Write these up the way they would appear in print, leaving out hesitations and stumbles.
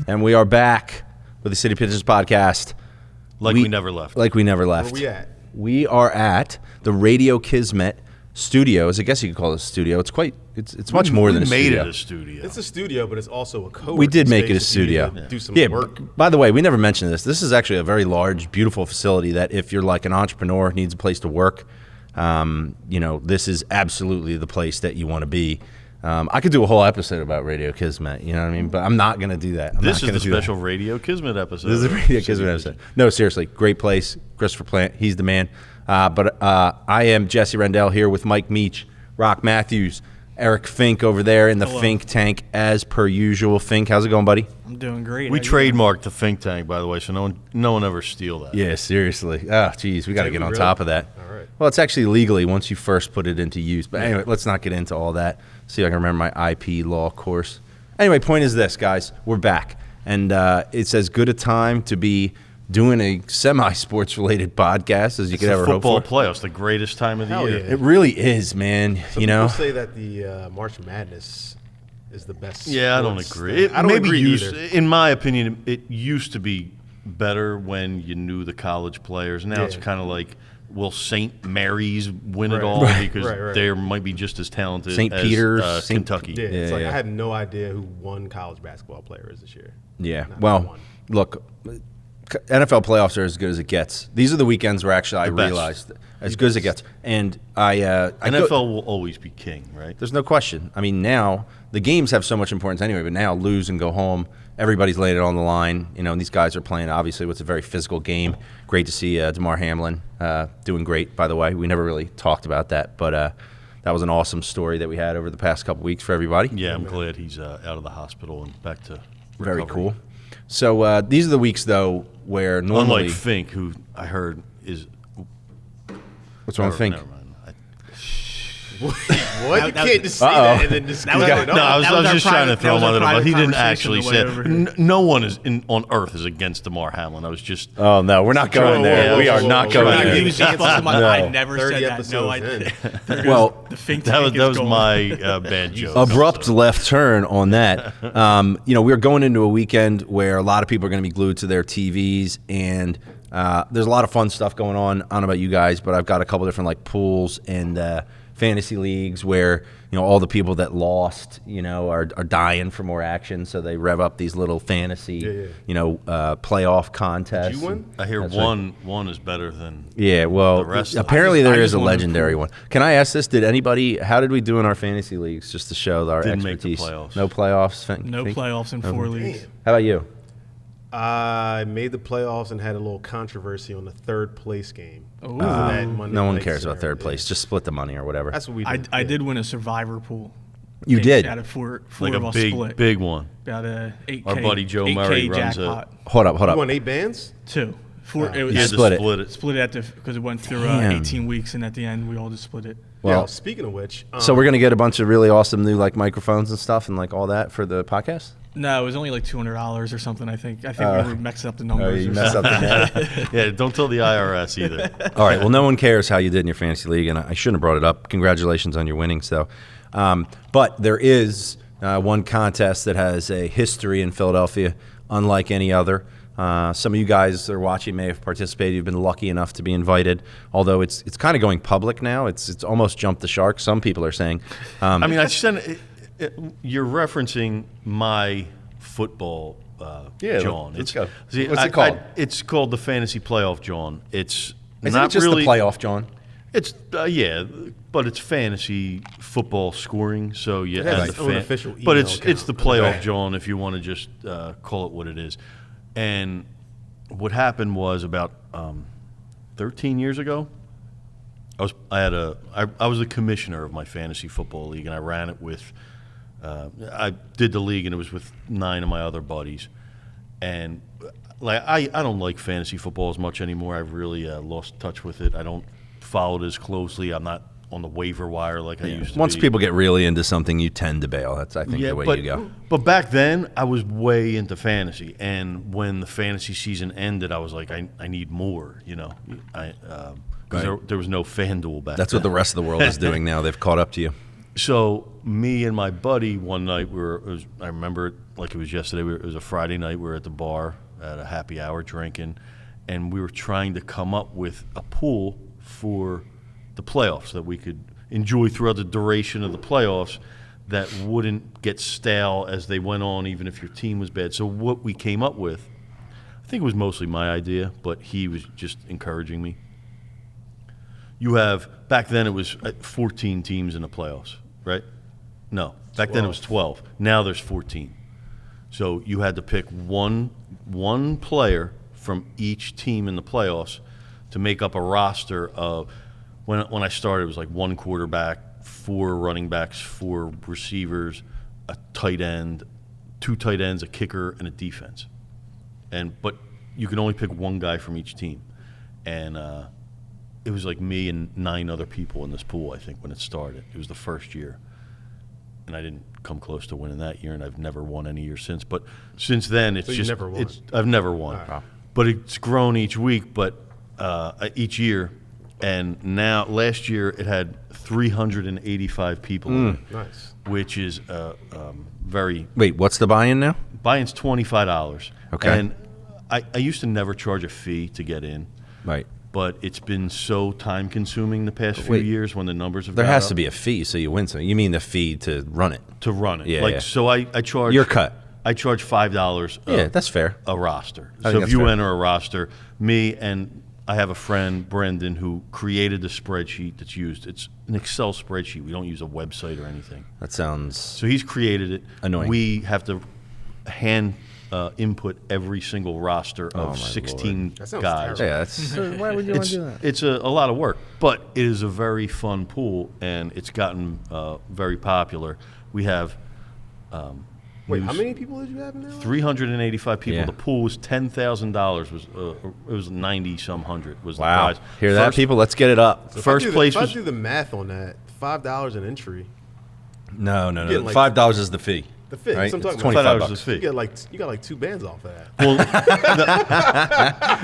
And we are back with the City Pigeons Podcast. We never left. Like we never left. Where we at? We are at the Radio Kismet Studios. I guess you could call it a studio. It's much more than a studio. We made it a studio. It's a studio, but it's also a co-working We did make space it a studio. Do some Yeah. work. By the way, we never mentioned this. This is actually a very large, beautiful facility that if you're like an entrepreneur, needs a place to work, this is absolutely the place that you want to be. I could do a whole episode about Radio Kismet, you know what I mean? But I'm not going to I Radio Kismet episode. This is the Radio Kismet episode. No, seriously, great place. Christopher Plant, he's the man. But I am Jesse Rendell here with Mike Meech, Rock Matthews, Eric Fink over there in the Fink tank as per usual. Fink, how's it going, buddy? I'm doing great. We trademarked the Fink tank, by the way, so no one ever steal that. Yeah, seriously. Oh, geez, we got to get on top of that. All right. Well, it's actually legally once you first put it into use. But anyway, let's not get into all that. See if I can remember my IP law course. Anyway, point is this, guys. We're back. And it's as good a time to be doing a semi-sports related podcast as you could ever hope for. Football playoffs, the greatest time of the year. Yeah. It really is, man. Some people say that the March Madness is the best. Yeah, I don't agree. I don't agree either. In my opinion, it used to be better when you knew the college players. Now it's kind of like, will St. Mary's win it all because they might be just as talented St. as Peter's, Kentucky? Yeah, it's like I had no idea who one college basketball player is this year. Yeah. Not well, one. look, NFL playoffs are as good as it gets. These are the weekends where actually I realized as good as it gets. And NFL will always be king, right? There's no question. I mean, now the games have so much importance anyway, but now lose and go home. Everybody's laid it on the line. And these guys are playing, obviously, what's a very physical game. Great to see Damar Hamlin doing great, by the way. We never really talked about that, but that was an awesome story that we had over the past couple weeks for everybody. Yeah, I'm glad he's out of the hospital and back to recovery. Very cool. So these are the weeks, though, where normally... Unlike Fink, who I heard is... What's wrong with Fink? Never mind. What? You can't just say that and then just go No, I was just trying to throw him under the bus. He didn't actually say it. No one on earth is against Damar Hamlin. I was just... Oh, no, we're not going there. We are not going there. I never said that. No, I didn't. Well, the Fink that was my bad joke. Abrupt left turn on that. We're going into a weekend where a lot of people are going to be glued to their TVs, and there's a lot of fun stuff going on. I don't know about you guys, but I've got a couple different pools and fantasy leagues where all the people that lost are dying for more action, so they rev up these little fantasy playoff contests. Did you win? I hear one is better than well, the rest. Apparently there is a legendary one. Can I ask this? How did we do in our fantasy leagues, just to show our Didn't expertise? make the playoffs. No playoffs? No playoffs in 4 leagues. How about you? I made the playoffs and had a little controversy on the third place game. No one cares about third place. Just split the money or whatever. That's what we did. I did win a survivor pool. You did? Out of four like of a us split. big one. About a 8K. Our buddy Joe Murray runs jackpot. Hold up. You won 8 bands? 2. 4. It was You had to split it. because it went through 18 weeks, and at the end we all just split it. Well, yeah, speaking of which, so we're gonna get a bunch of really awesome new microphones and stuff and all that for the podcast. No, it was only $200 or something. I think we were mixing up the numbers. You messed up the net. Yeah, don't tell the IRS either. All right. Well, no one cares how you did in your fantasy league, and I shouldn't have brought it up. Congratulations on your winnings, though. But there is one contest that has a history in Philadelphia, unlike any other. Some of you guys that are watching may have participated. You've been lucky enough to be invited, although it's kind of going public now. It's almost jumped the shark, some people are saying. I mean, I sent you're referencing my football Jawn. Let's go. See, What's it called? It's called the Fantasy Playoff Jawn. It's Isn't not it just really the playoff, John? It's but it's fantasy football scoring. So it has its own official email but it's account. the playoff Jawn if you want to just call it what it is. And what happened was about 13 years ago, I was the commissioner of my fantasy football league, and I ran it with. I did the league, and it was with 9 of my other buddies. And I don't like fantasy football as much anymore. I've really lost touch with it. I don't follow it as closely. I'm not on the waiver wire like I used to. Once be. people get really into something, you tend to bail. That's, I think, the way you go. But back then, I was way into fantasy. And when the fantasy season ended, I was like, I need more, Because there was no FanDuel back then. That's what the rest of the world is doing now. They've caught up to you. So me and my buddy one night I remember it like it was yesterday. It was a Friday night. We were at the bar at a happy hour drinking, and we were trying to come up with a pool for the playoffs that we could enjoy throughout the duration of the playoffs that wouldn't get stale as they went on, even if your team was bad. So what we came up with, I think it was mostly my idea, but he was just encouraging me. You have, back then it was 14 teams in the playoffs, right? No, back then it was 12. Now there's 14. So you had to pick one player from each team in the playoffs to make up a roster of, when I started, it was like 1 quarterback, 4 running backs, 4 receivers, a tight end, 2 tight ends, a kicker, and a defense. But you can only pick one guy from each team. And it was like me and 9 other people in this pool, I think, when it started. It was the first year. And I didn't come close to winning that year, and I've never won any year since. But since then, it's just never won. I've never won. Right. But it's grown each week, but each year. And now, last year, it had 385 people in it, Nice. which is very. Wait, what's the buy-in now? Buy-in's $25. Okay. And I used to never charge a fee to get in, Right. but it's been so time-consuming the past few Wait. years when the numbers have There gone has up to be a fee so you win something. You mean the fee to run it? to run it. Yeah, like yeah. so, I charge Your cut. I charge $5. Yeah, that's fair. A roster. I So think if that's you fair. enter a roster, me and I have a friend, Brendan, who created the spreadsheet that's used. It's an Excel spreadsheet. We don't use a website or anything. That sounds So he's created it. Annoying. We have to hand input every single roster Oh, my of 16 That sounds guys. terrible. yeah. That's why would you want to do that? It's a lot of work, but it is a very fun pool, and it's gotten very popular. We have Wait, how many people did you have now? 385 people. Yeah. The pool was $10,000. It was 90-some hundred was Wow. the prize. Hear that, people? Let's get it up. So First place if was I do the math on that, $5 an entry. No. getting like- $5 is the fee. The fee. Right? That's what I'm It's talking about. $25 is the You fee. got like 2 bands off of that. Well,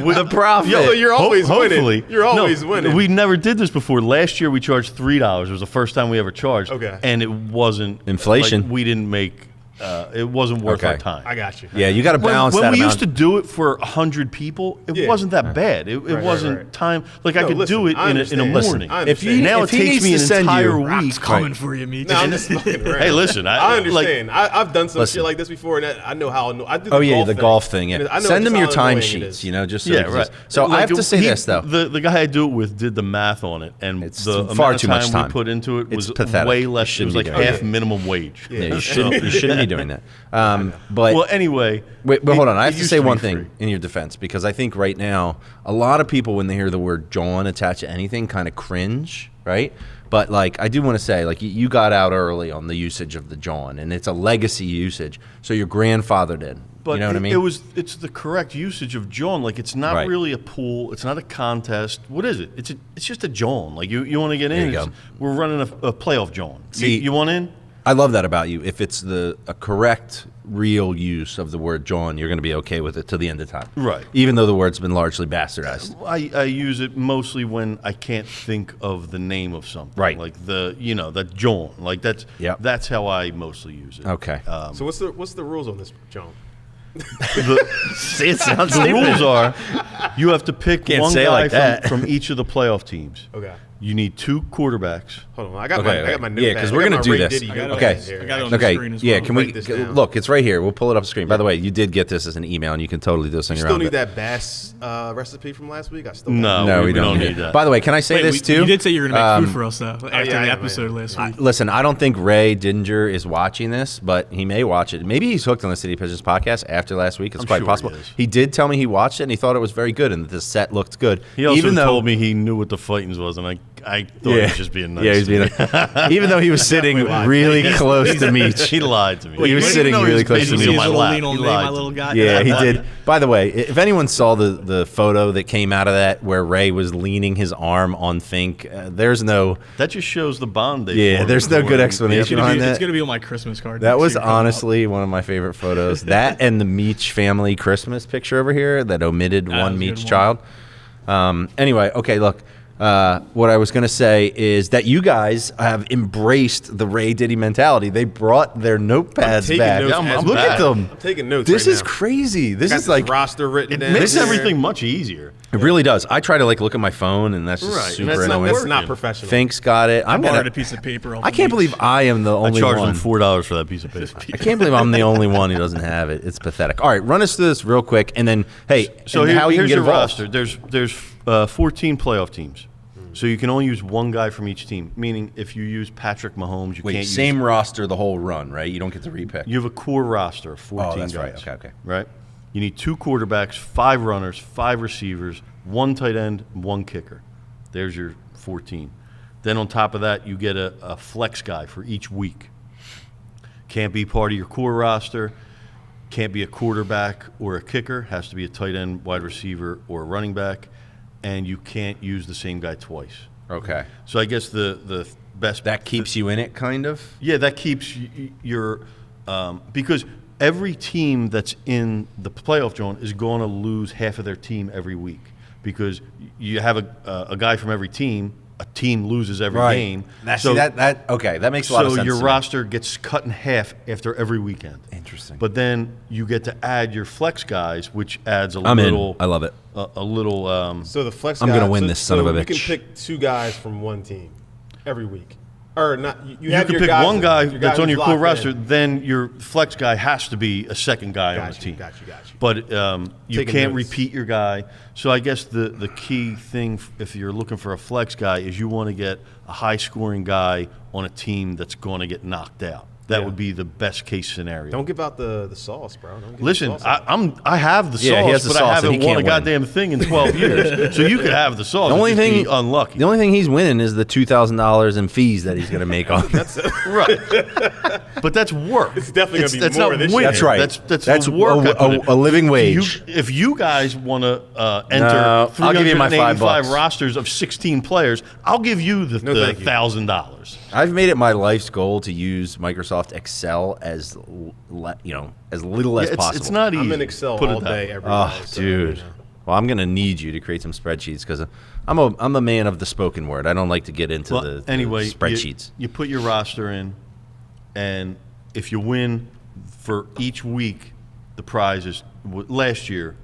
With the profit. So you're always hopefully. winning. You're always winning. We never did this before. Last year we charged $3. It was the first time we ever charged. Okay. And it wasn't Inflation. Like, we didn't make. It wasn't worth Okay. our time. I got you. Yeah, you got to balance when that we amount. used to do it for 100 people, it Yeah. wasn't that bad. It right, wasn't right. time. Like I No, could listen, do it I in a understand. morning. I If you understand. Now if it he takes needs me to an send entire you, week. Rock's coming for you, Meech. No, I'm just fucking around. Hey, listen, I understand. Like, I've done some Listen. shit like this before, and I know how. I do. Oh yeah, golf the thing. golf thing. And Yeah, I know send just them your how annoying it timesheets. is. You know, just so yeah, they can right. just- So I have to say this though. The guy I do it with did the math on it, and It's the far amount too of much time time. we put into it It's was pathetic. way You less. It shouldn't was be like doing half that. minimum wage. Yeah, you shouldn't be doing that. But Well, anyway. Wait, but hold on. I have it to used say be one free. thing in your defense because I think right now a lot of people when they hear the word Jawn attached to anything kind of cringe, right? But like I do want to say, like you got out early on the usage of the Jawn, and it's a legacy usage. So your grandfather did. But you know what I mean? It's the correct usage of Jawn. Like it's not Right. really a pool. It's not a contest. What is it? It's just a Jawn. Like you want to get There in. you go. We're running a playoff Jawn. See- you want in? I love that about you. If it's a correct, real use of the word Jawn, you're going to be okay with it till the end of time. Right. Even though the word's been largely bastardized. I use it mostly when I can't think of the name of something. Right. Like that Jawn. Like Yep. that's how I mostly use it. Okay. So what's the rules on this, John? See, it sounds The rules are you have to pick Can't one say it guy like that. from each of the playoff teams. Okay. You need 2 quarterbacks. Hold on. I got Okay, my yeah, notepad. because I we're got gonna my do Ray this. Diddy got it notepad Okay. here. I got it on the Okay. screen as Yeah. well. Can we Write this down. look? It's right here. We'll pull it up the screen. By the way, you did get this as an email, and you can totally do this on your Still own. need but- that bass recipe from last week? I still No. No, we we don't need that. By the way, can I say Wait, this too? You did say you were going to make food for us though after yeah, the yeah, episode man. last week. Listen, I don't think Ray Dinger is watching this, but he may watch it. Maybe he's hooked on the City Pigeons podcast after last week. It's I'm quite sure possible. he is. He did tell me he watched it and he thought it was very good and that the set looked good. He also even though, told me he knew what the fightings was, and I thought he was just being nice. Yeah, he's to me. being even though he was sitting really close to Meech. He lied to me. He was Didn't sitting know he really was close to basically me. on my Little lap. lean on He me, lied my to little me. guy. Yeah, he did. By the way, if anyone saw the photo that came out of that where Ray was leaning his arm on Fink, there's no That just shows the bond they Yeah, formed there's no before good they- explanation It's behind that. going to be on my Christmas card. That next was year coming up. honestly one of my favorite photos. That and the Meech family Christmas picture over here that omitted That one was a Meech good child. Anyway, okay, look, what I was going to say is that you guys have embraced the Ray Diddy mentality. They brought their notepads back. Look at them. I'm taking notes. This right is now. crazy. This Got is like roster written down. Makes there. everything much easier. It really does. I try to like look at my phone, and that's just Right, and super that's not annoying. That's not professional. Fink's got it. I I'm borrowed gonna. a piece of paper. I can't believe I am the I only charged one. them $4 for that piece of paper. I can't believe I'm the only one who doesn't have it. It's pathetic. All right, run us through this real quick, and then So and how you can here's get your involved. roster. There's 14 playoff teams, so you can only use one guy from each team. Meaning, if you use Patrick Mahomes, you Wait, can't same use. roster the whole run, right? You don't get to repick. You have a core roster of 14 Oh, that's guys. right. Okay. Right. You need 2 quarterbacks, 5 runners, 5 receivers, 1 tight end, 1 kicker. There's your 14. Then on top of that, you get a flex guy for each week. Can't be part of your core roster. Can't be a quarterback or a kicker. Has to be a tight end, wide receiver, or a running back. And you can't use the same guy twice. Okay. So I guess the best That keeps you in it, kind of. yeah, that keeps your because every team that's in the playoff zone is going to lose half of their team every week because you have a guy from every team. A team loses every game. See, that makes a lot of sense. So your to me. roster gets cut in half after every weekend. Interesting. But then you get to add your flex guys, which adds I'm little. in. I love it. A little. So the flex. I'm guy, gonna win so, this son of a so bitch. You can pick 2 guys from one team every week, or not. You You have can your pick guys one guy your that's on who's your core locked roster. in. Then your flex guy has to be a second guy on the team. Got you. But you Taking can't notes. repeat your guy. So I guess the key thing, if you're looking for a flex guy, is you want to get a high-scoring guy on a team that's going to get knocked out. That Yeah. would be the best case scenario. Don't give out the sauce, bro. Don't give Listen, the sauce out. I have the Yeah, he has sauce, the but I sauce and he haven't won a can't win. goddamn thing in 12 years. So you could have the sauce. The only It'd just thing be unlucky. The only thing he's winning is the $2,000 in fees that he's going to make on. Right. But that's work. It's definitely gonna be that's more not this winning. year. That's right. That's the work. I put in. a living wage. If you guys want to enter No, I'll give you my $5. rosters of 16 players, I'll give you the thank you. $1,000. I've made it my life's goal to use Microsoft Excel as as little as possible. It's not easy. I'm in Excel Put it all that day, way. every Oh, day. So, dude. you know. Well, I'm going to need you to create some spreadsheets because I'm a man of the spoken word. I don't like to get into Well, the anyway, spreadsheets. You put your roster in, and if you win for each week, the prize is last year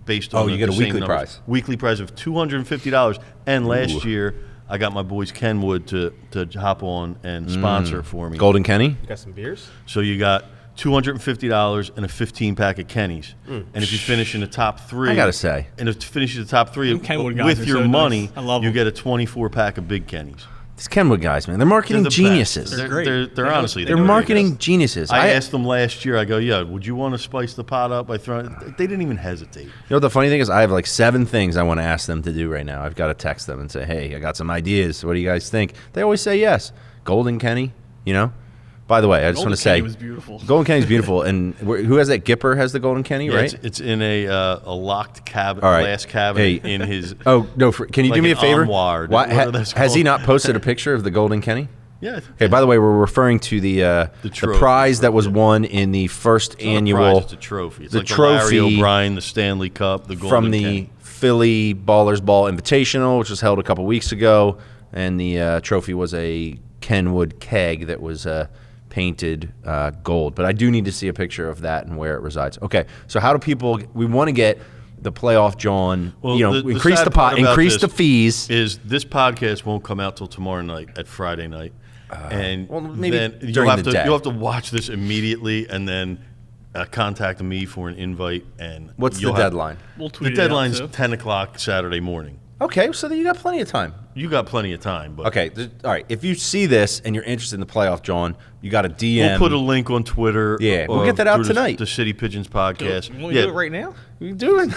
based on Oh, you get the a same weekly numbers. prize. Weekly prize of $250. And last year, I got my boys Kenwood to hop on and sponsor for me. Golden Kenny? You got some beers? So you got $250 and a 15-pack of Kenny's. And if you finish in the top 3, I gotta say. and if you finish in the top 3 Them Kenwood guys with are your so nice. money, I love you them. get a 24-pack of Big Kenny's. These Kenwood guys, man, they're marketing They're the geniuses. best. They're great. They're honestly They're the marketing greatest. geniuses. I asked them last year. I go, yeah, would you want to spice the pot up by throwing? They didn't even hesitate. You know what the funny thing is? I have like 7 things I want to ask them to do right now. I've got to text them and say, hey, I got some ideas. What do you guys think? They always say yes. Golden Kenny, you know? By the way, I just Golden want to say, Kenny was beautiful. Golden Kenny's beautiful. And who has that? Gipper has the Golden Kenny, Yeah, right? it's in a locked cabinet, All right. glass cabinet Hey. in his. Oh, no. Can you Like do me a an favor? armoire. Why- What are those has he called? not posted a picture of the Golden Kenny? Yeah. Okay, by the way, we're referring to the trophy. prize that was won in the first It's not a annual prize, it's a trophy. It's the like trophy the Larry O'Brien, the Stanley Cup, the Golden from the Kenny. Philly Ballers Ball Invitational, which was held a couple weeks ago, and the trophy was a Kenwood keg that was painted gold. But I do need to see a picture of that and where it resides. Okay, so how do people? We want to get the Playoff Jawn. Well, increase sad the pot, part about increase this the fees. Is this podcast won't come out till tomorrow night at Friday night, and well, maybe then during the day. you'll have to watch this immediately, and then contact me for an invite. And What's the you'll have- deadline? We'll The tweet it out, deadline's too. 10 o'clock Saturday morning. Okay, so then you got plenty of time. You got plenty of time, but Okay, all right. If you see this and you're interested in the Playoff Jawn, you got to DM. we'll put a link on Twitter. Yeah, we'll get that out through tonight. The City Pigeons podcast. You want to do it right now? We can do it.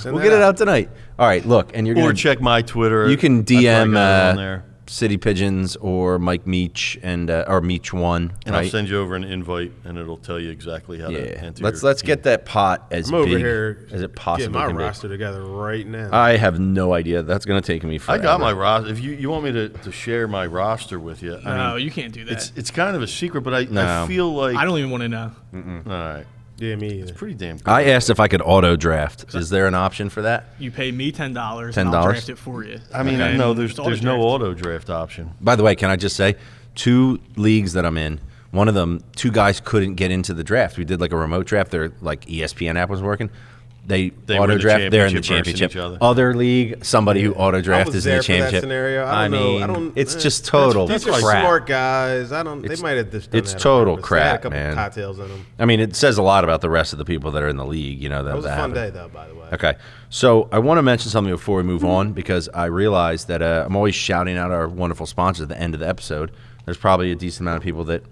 We'll that get it out. out tonight. All right, look, and you're Or gonna check my Twitter. you can I probably DM got it on there. City Pigeons or Mike Meech and or Meech One. And right? I'll send you over an invite, and it'll tell you exactly how to Yeah, enter. let's get that pot as I'm over big here as it getting possibly my can be. roster together right now. I have no idea. That's going to take me I forever. got my roster. If you want me to share my roster with you, I No, mean, you can't do that. it's kind of a secret, but I No. feel like I don't even want to know. all right. Yeah, me either. It's pretty damn good. I asked if I could auto draft. Is there an option for that? You pay me $10 and I'll draft it for you. I mean, Okay? no, It's there's no auto-draft. auto draft option. By the way, can I just say, 2 leagues that I'm in, one of them, 2 guys couldn't get into the draft. We did like a remote draft. Their like ESPN app was working. They were in auto the draft. They're in the championship versus championship. each other. Other league, somebody who auto draft was is in there the for that championship. scenario. I don't know. I don't- it's just total These crap. are smart guys. They might have just done it's that on total purpose. They had crap, a couple man. cocktails in them. I mean, it says a lot about the rest of the people that are in the league. You know That was a fun happened. day, though, by the way. Okay, so I want to mention something before we move on because I realized that I'm always shouting out our wonderful sponsors at the end of the episode. There's probably a decent amount of people that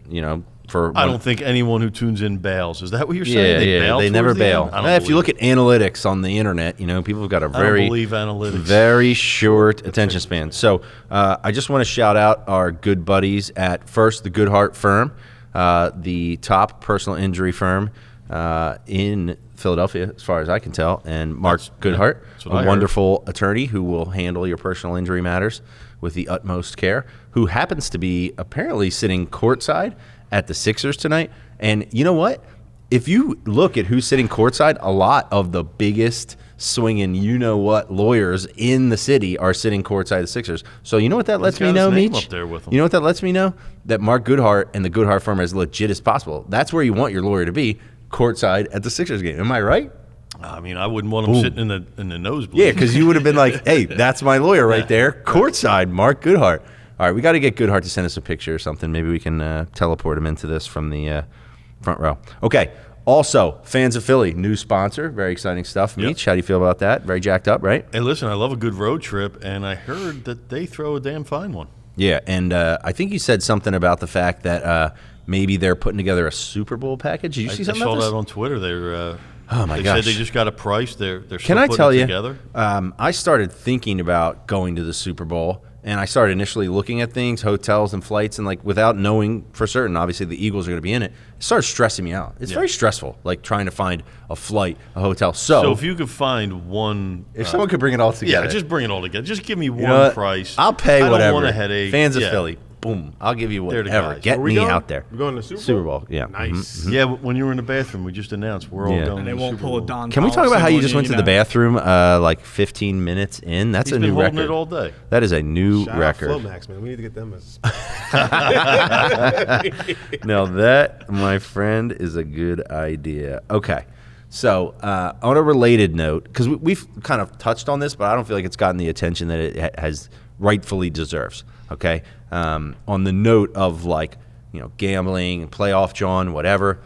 I don't think anyone who tunes in bails. Is that what you're saying? They never towards the end? bail. I don't If you believe look at analytics on the internet, people have got a I don't very believe analytics. very short attention span. So I just want to shout out our good buddies at first the Good Heart Firm, the top personal injury firm in Philadelphia, as far as I can tell, and Mark Goodhart, that's what I a heard. wonderful attorney who will handle your personal injury matters with the utmost care, who happens to be apparently sitting courtside at the Sixers tonight. And you know what? If you look at who's sitting courtside, a lot of the biggest swinging you-know-what lawyers in the city are sitting courtside at the Sixers. So you know what that lets me got know, his name Meech? up there with him. You know what that lets me know? That Mark Goodhart and the Goodhart firm are as legit as possible. That's where you want your lawyer to be, courtside at the Sixers game. Am I right? I mean, I wouldn't want him sitting in the nosebleed. Yeah, because you would have been like, hey, that's my lawyer right there, courtside, Mark Goodhart. All right, we got to get Goodhart to send us a picture or something. Maybe we can teleport him into this from the front row. Okay. Also, Fans of Philly, new sponsor. Very exciting stuff. Meech, how do you feel about that? Very jacked up, right? Hey, listen, I love a good road trip, and I heard that they throw a damn fine one. Yeah, and I think you said something about the fact that maybe they're putting together a Super Bowl package. Did you see I something saw about this? that on Twitter. They're Oh, my they gosh. said they just got a price. They're still Can I putting tell it you, together. I started thinking about going to the Super Bowl, and I started initially looking at things, hotels and flights, and like without knowing for certain, obviously the Eagles are going to be in it. It started stressing me out. It's very stressful, like trying to find a flight, a hotel. So if you could find one, if someone could bring it all together, yeah, just bring it all together. Just give me one you know what? price. I'll pay I whatever. don't want a headache. Fans of Yeah. Philly, boom, I'll give you They're the whatever. guys. Get Are we me going? out there. We're going to Super Bowl? Super Bowl, yeah. Nice. Yeah, but when you were in the bathroom, we just announced we're all Yeah. going. And to they the won't Super pull a Bowl. Don. Can we talk about how you just went to the bathroom? bathroom like 15 minutes in? That's He's a been new holding record. it all day. That is a new Shout out record. Flomax, man. We need to get them as Now that, my friend, is a good idea. Okay. So on a related note, because we've kind of touched on this, but I don't feel like it's gotten the attention that it has rightfully deserves. Okay. On the note of gambling and Playoff Jawn, whatever,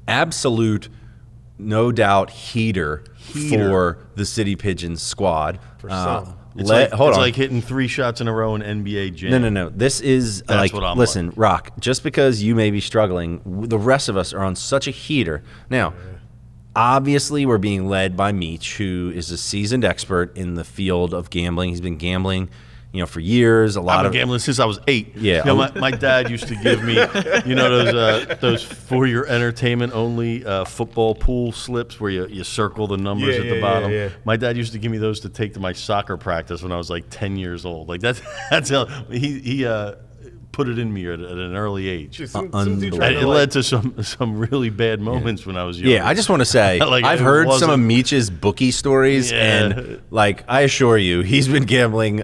absolute, no doubt heater for the City Pigeons squad. For some. It's hold on. like hitting 3 shots in a row in NBA Jam. No. This is That's what I'm listen, Rock, just because you may be struggling, the rest of us are on such a heater. Now, obviously, we're being led by Meech, who is a seasoned expert in the field of gambling. He's been gambling, for years. I've been gambling since I was 8. Yeah. My dad used to give me, those for your entertainment only football pool slips where you circle the numbers at the bottom. Yeah. My dad used to give me those to take to my soccer practice when I was like 10 years old. Like that's how he put it in me at an early age. Dude, some dude tried And to, it led to some really bad moments when I was young. Yeah, I just want to say, Like, I've it heard some of wasn't- Meech's bookie stories, Yeah. and I assure you, he's been gambling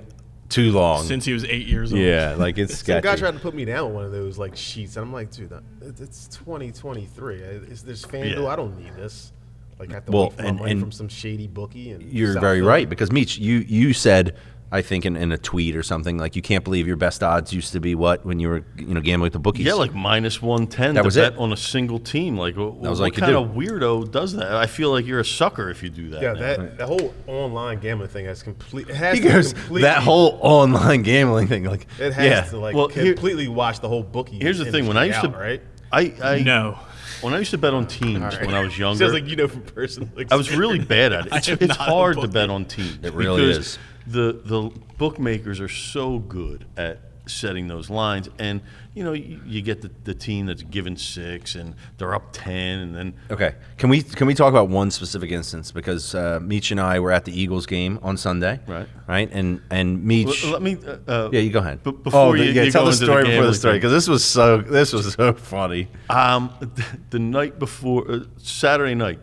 too long. Since he was 8 years old. Yeah, it's Some sketchy. guy tried to put me down on one of those sheets, and I'm like, dude, it's 2023. There's FanDuel. Yeah. I don't need this. I have to Well, wait for my money and from some shady bookie. And You're South very Philly. right, because Meech, you said, I think in a tweet or something, you can't believe your best odds used to be what when you were gambling with the bookies. Yeah, like -110 That to was bet it. on a single team. Like, was what like you kind do. of weirdo does that? I feel like you're a sucker if you do that. Yeah, now. the whole online gambling thing has complete. It has He to goes, completely, that whole online gambling thing, It has yeah. to Well, here- completely watch the whole bookie. Here's the thing: when I used industry to, out, right? I No. when I used to bet on teams when I was younger, Sounds like you know from personal experience. I was really bad at it. It's, am it's not a hard to bookie. bet on teams. It really because is. The bookmakers are so good at setting those lines. And, you get the team that's given 6 and they're up 10 and then. Okay. Can we talk about one specific instance? Because Meech and I were at the Eagles game on Sunday. Right. And Meech. Let me. Yeah, you go ahead. Before you tell go the story into before the story, because this was so funny. The night before, Saturday night,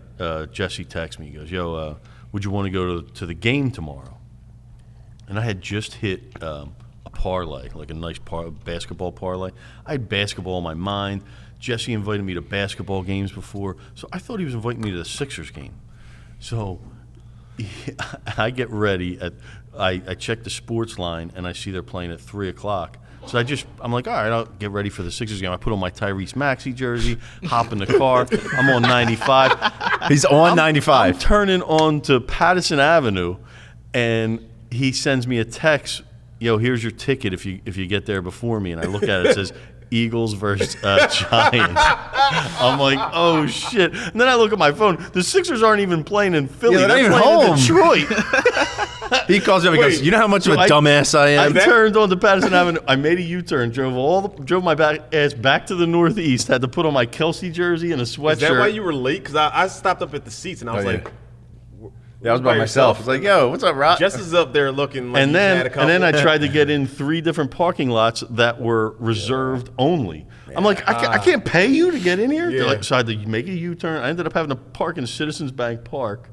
Jesse texts me. He goes, "Yo, would you want to go to the game tomorrow?" And I had just hit a parlay, like a nice basketball parlay. I had basketball in my mind. Jesse invited me to basketball games before, so I thought he was inviting me to the Sixers game. So I get ready I check the sports line and I see they're playing at 3:00. So I'm like, all right, I'll get ready for the Sixers game. I put on my Tyrese Maxey jersey, hop in the car. I'm on 95. He's on 95. I'm turning on to Patterson Avenue, and he sends me a text. Yo, here's your ticket if you get there before me. And I look at it, it says Eagles versus Giants. I'm like, oh shit. And then I look at my phone. The Sixers aren't even playing in Philly. Yeah, they're not even playing home. in Detroit. He calls me up and goes, "You know how much of a dumbass I am?" I turned on to Patterson Avenue. I made a U-turn, drove my ass back to the Northeast. Had to put on my Kelsey jersey and a sweatshirt. Is that why you were late? Because I stopped up at the seats and I was like. Yeah, I was by myself. I was like, "Yo, what's up, Rob?" Jess is up there looking like and he's had a couple. then I tried to get in 3 different parking lots that were reserved only. I'm like, I can't pay you to get in here. Yeah. So I had to make a U-turn. I ended up having to park in Citizens Bank Park.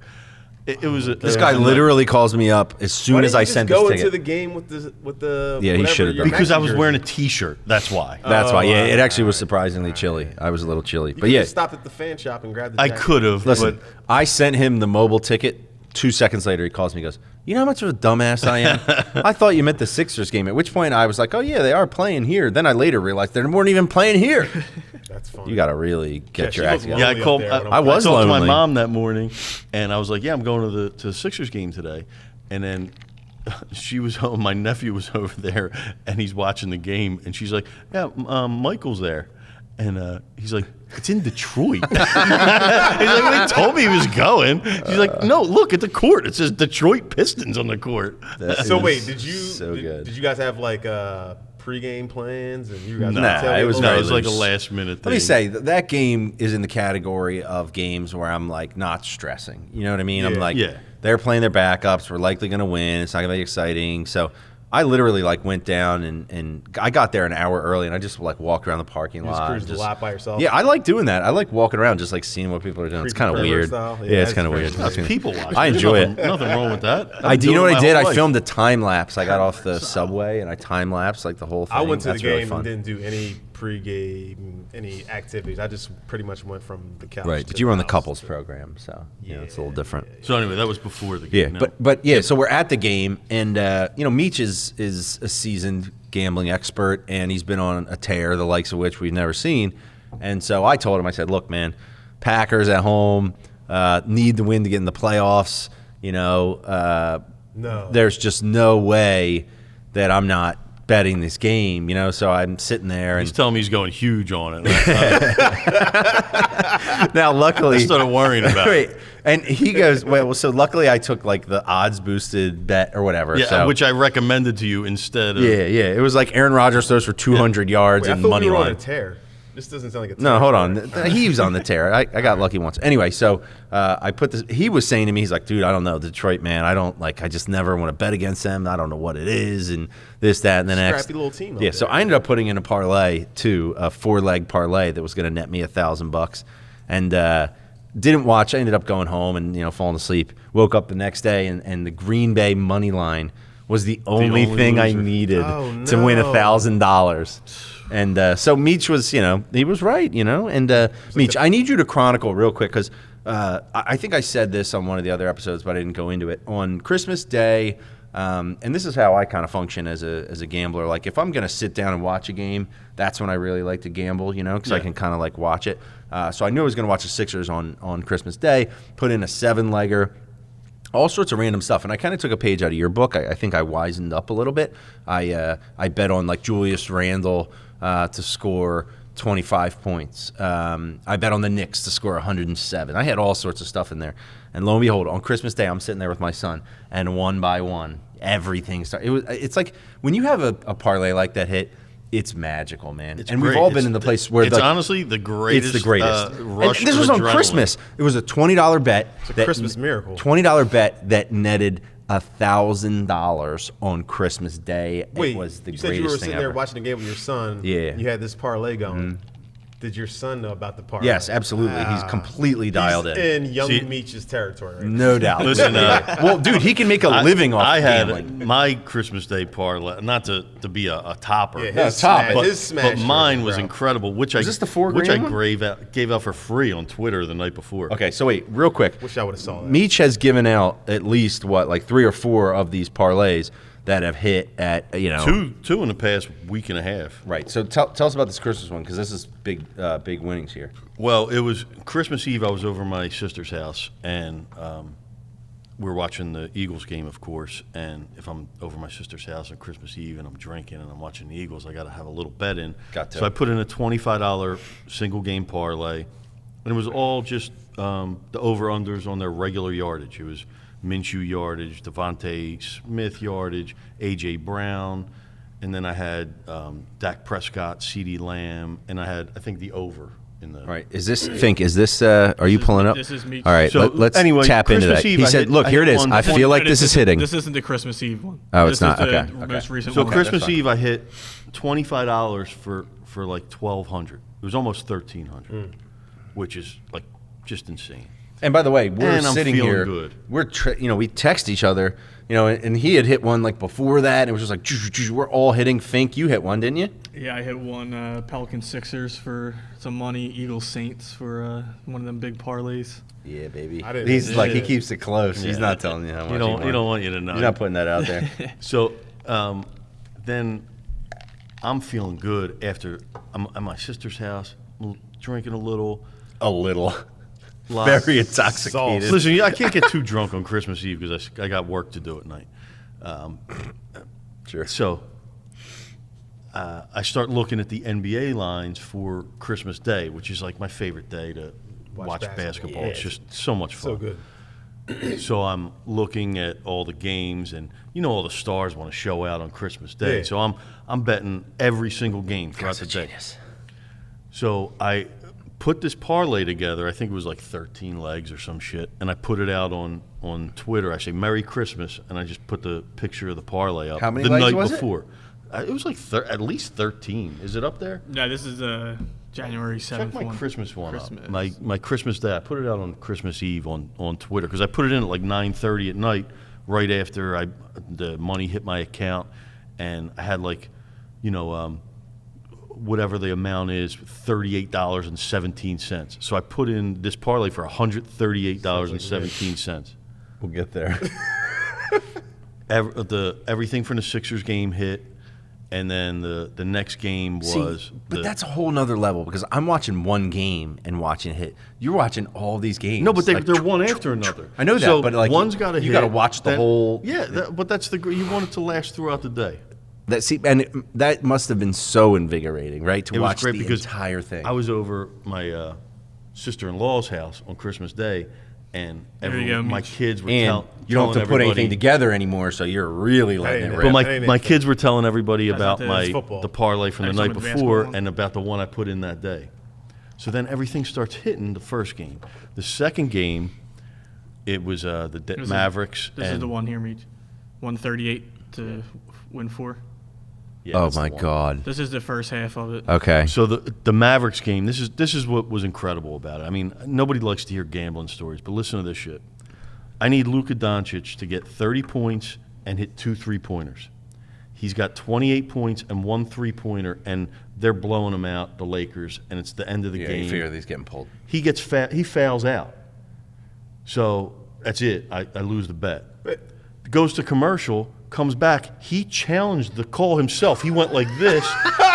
It was this guy literally calls me up as soon as I sent this ticket. ticket. Go into the game with the Yeah, he should have done because I was jersey. wearing a T-shirt. That's why. That's why. Yeah, it actually was surprisingly chilly. I was a little chilly, but yeah, You stopped at the fan shop and grabbed the I jacket. could have. listen. But I sent him the mobile ticket. 2 seconds later, he calls me and goes, "You know how much of a dumbass I am? I thought you meant the Sixers game." At which point I was like, "Oh, yeah, they are playing here." Then I later realized they weren't even playing here. That's funny. You got to really get your she act looks together. yeah, I lonely called. up there when I'm I was I talked to my lonely. mom that morning, and I was like, "Yeah, I'm going to the Sixers game today." And then she was home. My nephew was over there, and he's watching the game. And she's like, "Yeah, Michael's there," and he's like, "It's in Detroit." He's like, "Well, they told me he was going." She's like, "No, look at the court. It says Detroit Pistons on the court." So It wait, was good. did you guys have like pregame plans and you guys? Nah, it was No, very it was like a loose. last minute thing. Let me say that game is in the category of games where I'm like not stressing. You know what I mean? I'm Yeah. like, Yeah. they're playing their backups. We're likely going to win. It's not going to be exciting. So I literally like went down and I got there an hour early and I just like walked around the parking You lot. just and cruised the lot by yourself. Yeah, I like doing that. I like walking around, just like seeing what people are doing. It's Creepy kind of pervert weird. style. Yeah, Yeah, it's that's kind of very weird. nice. It's people watching. I enjoy There's it. Nothing wrong with that. I do. You know what I did? I filmed it. a time lapse. I got off the subway and I time lapsed like the whole thing. I went to That's the really game fun. and didn't do any pregame, any activities. I just pretty much went from the couch. Right, to but you were on the house. couples program, so it's a little different. So anyway, that was before the Yeah, game. No. but yeah, so we're at the game, and Meech is a seasoned gambling expert, and he's been on a tear, the likes of which we've never seen. And so I told him, I said, "Look, man, Packers at home need the win to get in the playoffs. No. There's just no way that I'm not betting this game. So I'm sitting there, He's and telling me he's going huge on it. now luckily I started worrying about Wait, it. and he goes, well, so luckily I took like the odds boosted bet or whatever. Yeah, so. which I recommended to you instead of. Yeah. It was like Aaron Rodgers throws for 200 yards Wait, I and thought money we were on line. a tear. This doesn't sound like a tear. No, hold on. He was on the tear. I got lucky once. Anyway, so I put this. He was saying to me, he's like, "Dude, I don't know, Detroit, man. I just never want to bet against them. I don't know what it is, and this, that, and the next." Scrappy little team. Yeah, up so there. I ended up putting in a parlay too, a 4-leg parlay that was going to net me $1,000, and didn't watch. I ended up going home and falling asleep. Woke up the next day, and the Green Bay money line was the only thing I loser. needed Oh, to win no. $1,000. And so Meech was, he was right, And Meech, I need you to chronicle real quick because I think I said this on one of the other episodes, but I didn't go into it. On Christmas Day, and this is how I kind of function as a gambler. Like if I'm going to sit down and watch a game, that's when I really like to gamble, because I can kind of like watch it. So I knew I was going to watch the Sixers on Christmas Day, put in a 7-legger. All sorts of random stuff, and I kind of took a page out of your book. I think I wisened up a little bit. I bet on like Julius Randle to score 25 points. I bet on the Knicks to score 107. I had all sorts of stuff in there. And lo and behold, on Christmas Day, I'm sitting there with my son, and one by one, everything started. It's like when you have a parlay like that hit, it's magical, man. It's and great. we've all been in the place where it's honestly the greatest. It's the greatest. Rush and this of was on adrenaline. Christmas. It was a $20 bet. It's a Christmas miracle. $20 bet that netted $1,000 on Christmas Day. Wait, it was the you greatest said you were thing sitting ever. there watching the game with your son. Yeah. You had this parlay going. Did your son know about the parlay? Yes, absolutely. He's completely dialed He's in. in young See- Meech's territory right now. No doubt. Listen, well, dude, he can make a living off I had gambling. my Christmas Day parlay, not to be a topper. Yeah, No, his top, smash, but- his smash But mine rate, was bro. incredible, which this the $4 which I grand one? gave out for free on Twitter the night before. Okay, so wait, real quick. Wish I would have saw that. Meech has given out at least, like 3 or 4 of these parlays that have hit at, Two in the past week and a half. Right. So tell us about this Christmas one, because this is big winnings here. Well, it was Christmas Eve. I was over at my sister's house, and we were watching the Eagles game, of course. And if I'm over my sister's house on Christmas Eve and I'm drinking and I'm watching the Eagles, I got to have a little bet in. Got to. So I put in a $25 single game parlay, and it was all just the over-unders on their regular yardage. It was Minshew yardage, Devontae Smith yardage, A.J. Brown, and then I had Dak Prescott, CeeDee Lamb, and I had, I think, the over in the. All right. Is this Fink? Is this? Are you pulling up? This is Meech. All right. So, let's anyway, tap into Christmas that. Eve, He I said, hit- "Look, I here it hit is. one- I feel like this is hitting." This isn't the Christmas Eve one. Oh, This it's not? is the Okay, okay. most recent So one. Christmas that's fine. Eve, I hit $25 for like $1,200. It was almost $1,300, which is like just insane. And by the way, we're And I'm sitting feeling here. good. We're we text each other, and he had hit one like before that. And it was just like we're all hitting. Fink, you hit one, didn't you? Yeah, I hit one Pelican Sixers for some money, Eagles Saints for one of them big parlays. Yeah, baby. I didn't He's hit like he shit. keeps it close. He's Yeah. not telling you how much. He don't want you to know. He's not putting that out there. So then I'm feeling good after I'm at my sister's house, drinking a little. A little. Lots. Very intoxicated. Listen, I can't get too drunk on Christmas Eve because I got work to do at night. Sure. So I start looking at the NBA lines for Christmas Day, which is like my favorite day to watch basketball. Yeah, It's just so much fun. So good. So I'm looking at all the games, and all the stars want to show out on Christmas Day. Yeah. So I'm betting every single game throughout the day. So I put this parlay together. I think it was like 13 legs or some shit, and I put it out on Twitter. I say Merry Christmas, and I just put the picture of the parlay up. How many the legs night was it? before? It was like at least 13. Is it up there? No, this is January 7th Check my one. Christmas one Christmas. up. My Christmas Day. I put it out on Christmas Eve on Twitter because I put it in at like 9:30 at night, right after the money hit my account, and I had like, whatever the amount is, $38.17. So I put in this parlay for $138.17. We'll get there. Everything from the Sixers game hit. And then the next game was. But that's a whole nother level because I'm watching one game and watching it hit. You're watching all these games. No, but they're Like, one after another. I know that, So but like one's got to hit. you got to watch the whole. Yeah, but that's you want it to last throughout the day. That must have been so invigorating, right? To It was watch great the because entire thing. I was over my sister-in-law's house on Christmas Day, and There you go, my Meech. kids were and you don't have to put anything together anymore, so you're really letting it Hey, rip. But Right. my kids were telling everybody about not the- it's football. the parlay from the That's night some of the before basketball one. and about the one I put in that day. So then everything starts hitting the first game. The second game, it was the Mavericks. This is and- the one here, Meech. 138 to win 4. Yeah, Oh that's the my one. God. This is the first half of it. Okay. So the Mavericks game, this is what was incredible about it. I mean, nobody likes to hear gambling stories, but listen to this shit. I need Luka Doncic to get 30 points and hit 2 3-pointers. He's got 28 points and 1 3-pointer, and they're blowing him out, the Lakers, and it's the end of the Yeah, game. you figure he's getting pulled. He fouls out. So that's it. I lose the bet. Goes to commercial, comes back. He challenged the call himself. He went like this.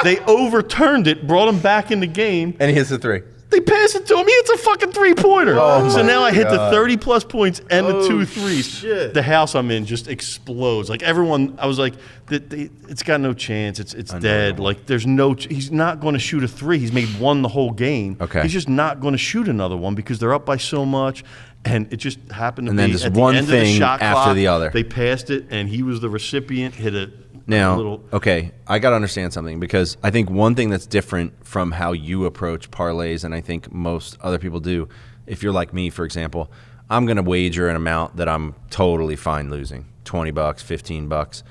They overturned it, brought him back in the game. And he hits the 3. They pass it to him. He hits a fucking 3-pointer. Oh so my now I hit the God. 30-plus points and the 2 threes. Shit. The house I'm in just explodes. Like, everyone, I was like, it's got no chance. It's dead. Like, there's no he's not going to shoot a 3. He's made one the whole game. Okay. He's just not going to shoot another one because they're up by so much. And it just happened to And be then just at the one end of the thing shot after clock, the other. They passed it, and he was the recipient, hit a Now, little... okay, I got to understand something because I think one thing that's different from how you approach parlays, and I think most other people do, if you're like me, for example, I'm going to wager an amount that I'm totally fine losing, $20, $15.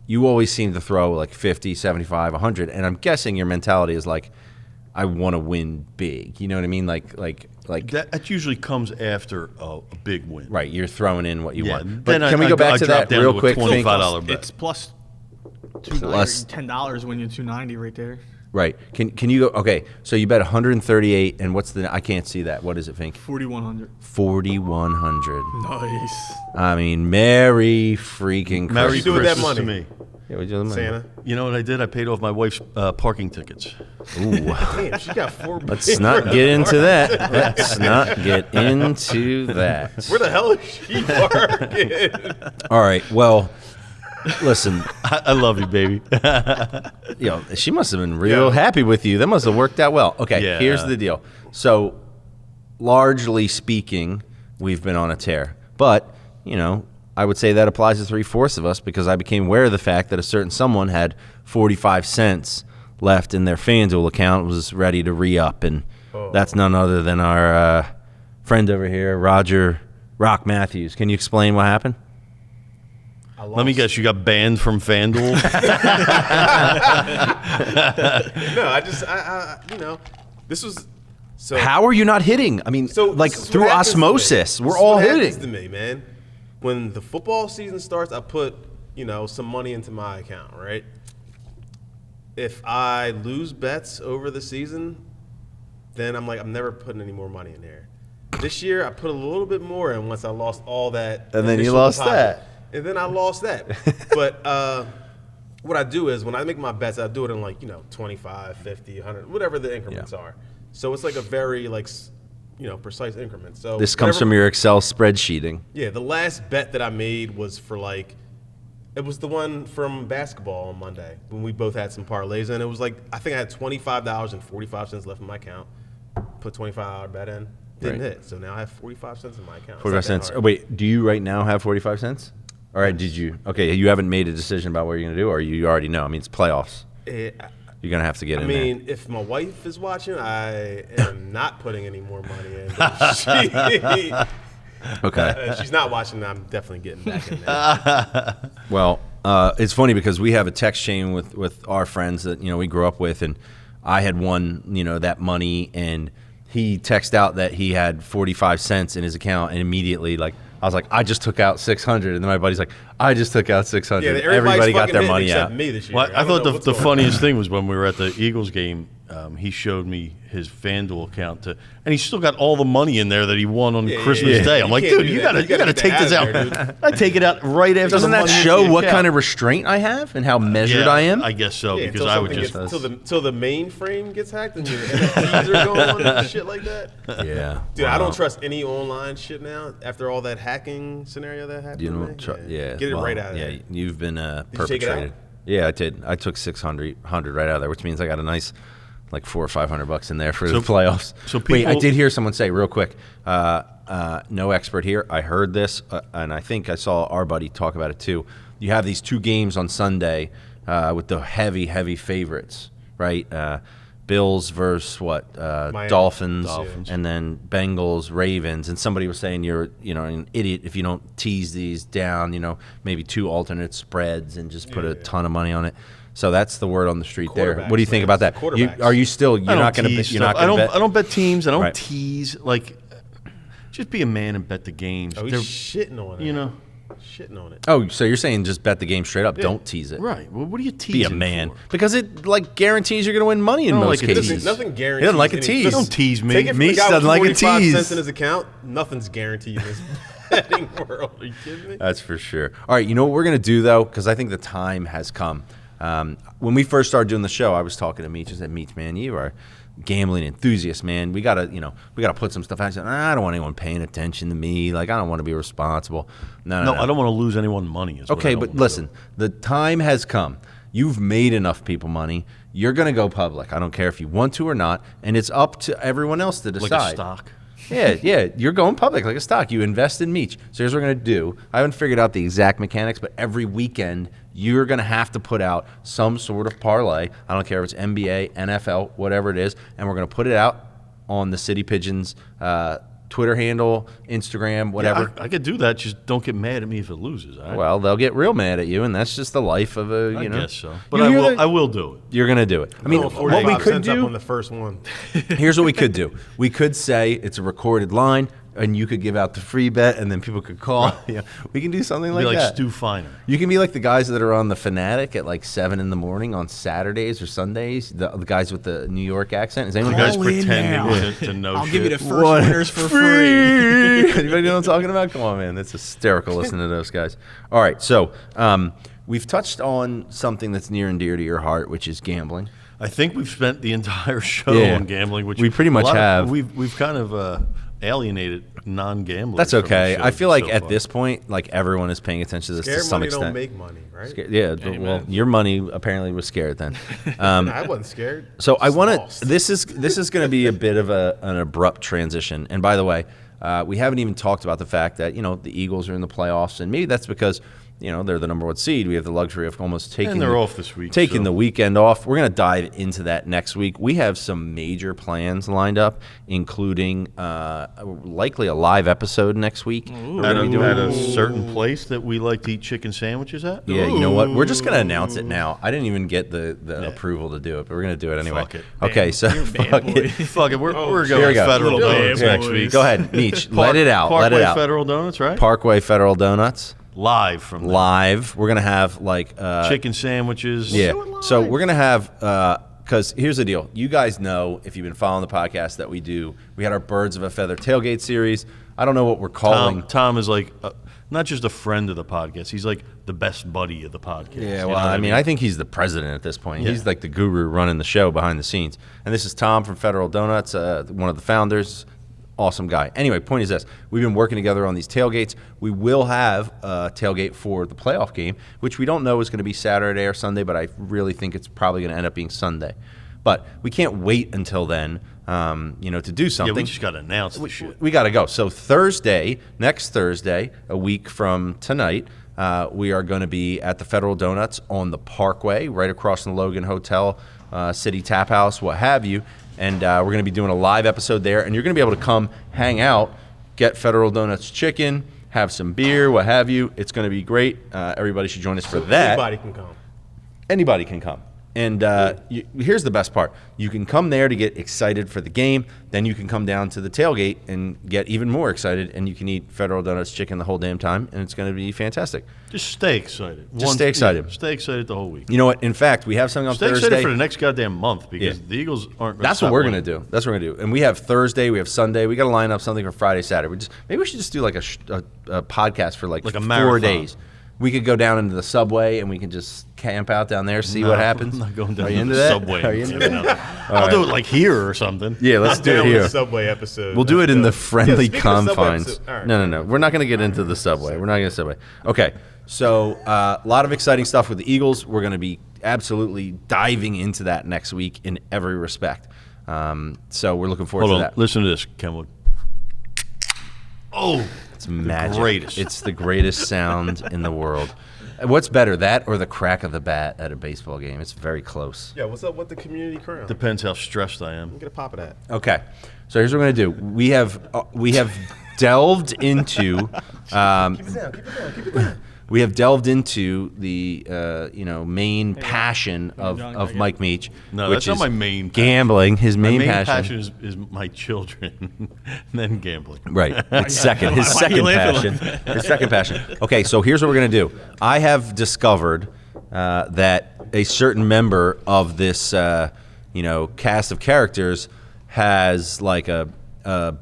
You always seem to throw like 50, 75, 100, and I'm guessing your mentality is like, I want to win big. You know what I mean? Like That usually comes after a big win. right, you're throwing in what you Yeah, want. But then can we go back to drop that down real to a quick? $25 Fink? bet. It's plus Plus- $10 when you're 290 right there. Right. Can you go? Okay, so you bet 138, and what's the? I can't see that. What is it, Fink? 4,100. 4,100. Nice. I mean, Merry freaking Merry Christmas. do with that Christmas to money? me. Yeah, we do the money. Santa. You know what I did? I paid off my wife's parking tickets. Ooh. Damn, she got 4 Let's not get into that. Let's not get into that. Where the hell is she parking? All right. Well, listen. I love you, baby. She must have been real Yeah. happy with you. That must have worked out well. Okay. Yeah. Here's the deal. So, largely speaking, we've been on a tear, but I would say that applies to 3/4 of us because I became aware of the fact that a certain someone had 45 cents left in their FanDuel account, was ready to re-up, and that's none other than our friend over here, Roger Rock Matthews. Can you explain what happened? Let me guess, you got banned from FanDuel? No, I this was so. How are you not hitting? I mean, So like this is what through happens to me. osmosis, we're This is all what happens hitting. to me, man. When the football season starts, I put some money into my account, right? If I lose bets over the season, then I'm like, I'm never putting any more money in there. This year, I put a little bit more in once I lost all that. And then you initial lost deposit. that. And then I lost that. But what I do is when I make my bets, I do it in 25, 50, 100, whatever the increments are. So it's like a very precise increment. So This comes from your Excel spreadsheeting. Yeah, the last bet that I made was for it was the one from basketball on Monday when we both had some parlays in. It was I think I had $25.45 left in my account. Put $25 bet in, didn't Right. hit. So now I have 45 cents in my account. It's 45 not that cents. hard. Oh, wait, do you right now have 45 cents? All right, did you? Okay, you haven't made a decision about what you're going to do, or you already know? I mean, it's playoffs. You're going to have to get I in mean, if my wife is watching, I am not putting any more money in. But there. Okay. she's not watching, I'm definitely getting back in there. Well, it's funny because we have a text chain with our friends that we grew up with, and I had won that money, and he texted out that he had 45 cents in his account, and immediately I was like, I just took out 600, and then my buddy's like, I just took out 600. Yeah, Everybody got fucking their hitting money except out. me this year. Well, I don't thought know the what's going on. funniest thing was when we were at the Eagles game, he showed me his FanDuel account, and he still got all the money in there that he won on Christmas Day. I'm You like, can't dude, do you that. gotta You gotta take get this that out. out there, dude. I take it out right after. Doesn't the that money show hits the what account. kind of restraint I have and how measured Yeah, I am? I guess so, Yeah, because until I would something just. gets, till the mainframe gets hacked and your NFTs are going and shit like that. Yeah. Dude, I Wow. don't trust any online shit now after all that hacking scenario that happened. You to don't me. yeah. Get it well, right out of yeah, there. you've been you take it perpetrated. out? Yeah, I did. I took 600 right out of there, which means I got a nice $400 or $500 in there for the playoffs. so Wait, I people- did hear someone say real quick. No expert here. I heard this, and I think I saw our buddy talk about it too. You have these two games on Sunday with the heavy favorites, right? Bills versus Miami. Dolphins, Dolphins. and then Bengals, Ravens. And somebody was saying you're an idiot if you don't tease these down. Maybe two alternate spreads and just put a ton of money on it. So that's the word on the street there. Quarterbacks, What do you think man. about that? Quarterbacks. Are you still? I You're don't not going to. tease You're not stuff. going to bet. I don't bet teams. I don't Right. tease. Just be a man and bet the games. Oh, he's They're- shitting on it. Shitting on it. Oh, so you're saying just bet the game straight up? Don't tease it. right. Well, what are you Be teasing a man for? because it guarantees you're going to win money in I don't most like a cases. tease. Nothing guarantees. He doesn't like a anything. tease. Don't tease me. Take it from Meech the guy with doesn't like a 45 tease. cents in his account. Nothing's guaranteed in this betting world. Are you kidding me? That's for sure. All right, you know what we're going to do, though, because I think the time has come. When we first started doing the show, I was talking to Meech. I said, Meech, man, you are gambling enthusiasts, man. We gotta put some stuff out. I don't want anyone paying attention to me. Like, I don't want to be responsible. No. I don't want to lose anyone money. Okay, but listen, the time has come. You've made enough people money. You're going to go public. I don't care if you want to or not, and it's up to everyone else to decide. Like a stock. Yeah, you're going public like a stock. You invest in Meech. So here's what we're going to do. I haven't figured out the exact mechanics, but every weekend you're going to have to put out some sort of parlay. I don't care if it's NBA, NFL, whatever it is, and we're going to put it out on the City Pigeons Twitter handle, Instagram, whatever. Yeah, I could do that. Just don't get mad at me if it loses. All right? Well, they'll get real mad at you, and that's just the life of a, I guess so. But I will do it. You're going to do it. I mean, what we could do on the first one. Here's what we could do. We could say it's a recorded line, and you could give out the free bet, and then people could call. Yeah, we can do something like that. Be like Stu Feiner. You can be like the guys that are on the Phanatic at like 7 in the morning on Saturdays or Sundays. The guys with the New York accent. Is anyone the guys pretending to know? I'll shit. give you the first winners for free. Anybody know what I'm talking about? Come on, man. That's hysterical listening to those guys. All right, so we've touched on something that's near and dear to your heart, which is gambling. I think we've spent the entire show on gambling, which we pretty much have. We've kind of alienated non-gamblers. That's okay. I feel like so at far. this point, like everyone is paying attention to this to some money extent. don't make money, right? Yeah, well, your money apparently was scared then. I wasn't scared. So I want Lost. to. This is going to be a bit of an abrupt transition. And by the way, we haven't even talked about the fact that the Eagles are in the playoffs, and maybe that's because they're the number 1 seed. We have the luxury of almost taking. And they're off this week. Taking the weekend off. We're going to dive into that next week. We have some major plans lined up, including likely a live episode next week. At a certain place that we like to eat chicken sandwiches at. Yeah, you know what? We're just going to announce it now. I didn't even get the approval to do it, but we're going to do it anyway. Fuck it. Okay, so fuck it. Fuck it. We're Here going we go. Federal Little Donuts bad next boys. week. Go ahead, Meech. Let it out. Let it Parkway out. Federal Donuts, right? Parkway Federal Donuts. Live from there. Live. We're going to have like Chicken sandwiches. Yeah. So we're going to have because here's the deal. You guys know, if you've been following the podcast, that we had our Birds of a Feather tailgate series. I don't know what we're calling. Tom is like not just a friend of the podcast. He's like the best buddy of the podcast. Yeah, well, I mean, I think he's the president at this point. Yeah. He's like the guru running the show behind the scenes. And this is Tom from Federal Donuts, one of the founders. Awesome guy. Anyway, point is this. We've been working together on these tailgates. We will have a tailgate for the playoff game, which we don't know is going to be Saturday or Sunday, but I really think it's probably going to end up being Sunday. But we can't wait until then, to do something. Yeah, we just got to announce the shit. We got to go. So next Thursday, a week from tonight, we are going to be at the Federal Donuts on the Parkway, right across from the Logan Hotel, City Tap House, what have you. And we're going to be doing a live episode there. And you're going to be able to come hang out, get Federal Donuts chicken, have some beer, what have you. It's going to be great. Everybody should join us for that. Anybody can come. Anybody can come. And here's the best part. You can come there to get excited for the game. Then you can come down to the tailgate and get even more excited. And you can eat Federal Donuts chicken the whole damn time. And it's going to be fantastic. Just stay excited. Stay excited. Yeah, stay excited the whole week. You know what? In fact, we have something on Stay Thursday. excited for the next goddamn month because the Eagles aren't going to That's what we're going to do. That's what we're going to do. And we have Thursday. We have Sunday. We got to line up something for Friday, Saturday. Maybe we should just do like a podcast for like a 4 marathon. days. We could go down into the subway and we can just camp out down there, see what happens. I'm not going down Are you to into the that? subway. Are you into that? I'll do it like here or something. Yeah, let's do it Down with here. the Subway episode. We'll do it in the Speaking friendly of Subway confines. episode- all right. No. We're not going to get into the subway. We're not going to subway. Okay. So a lot of exciting stuff with the Eagles. We're going to be absolutely diving into that next week in every respect. So we're looking forward Hold to on. that. Listen to this, Kenwood. Oh, It's magic. greatest. It's the greatest sound in the world. What's better, that or the crack of the bat at a baseball game? It's very close. Yeah, what's up with the community crown? depends how stressed I am. Get a pop of that. Okay, so here's what we're gonna do. We have delved into we have delved into the main passion of Mike Meech, No, which that's not is my main passion. gambling. His My main, main passion. passion is my children, and then gambling. Right. It's second. His Why are you second laughing passion. like His second passion. Okay, so here's what we're going to do. I have discovered that a certain member of this, cast of characters has like a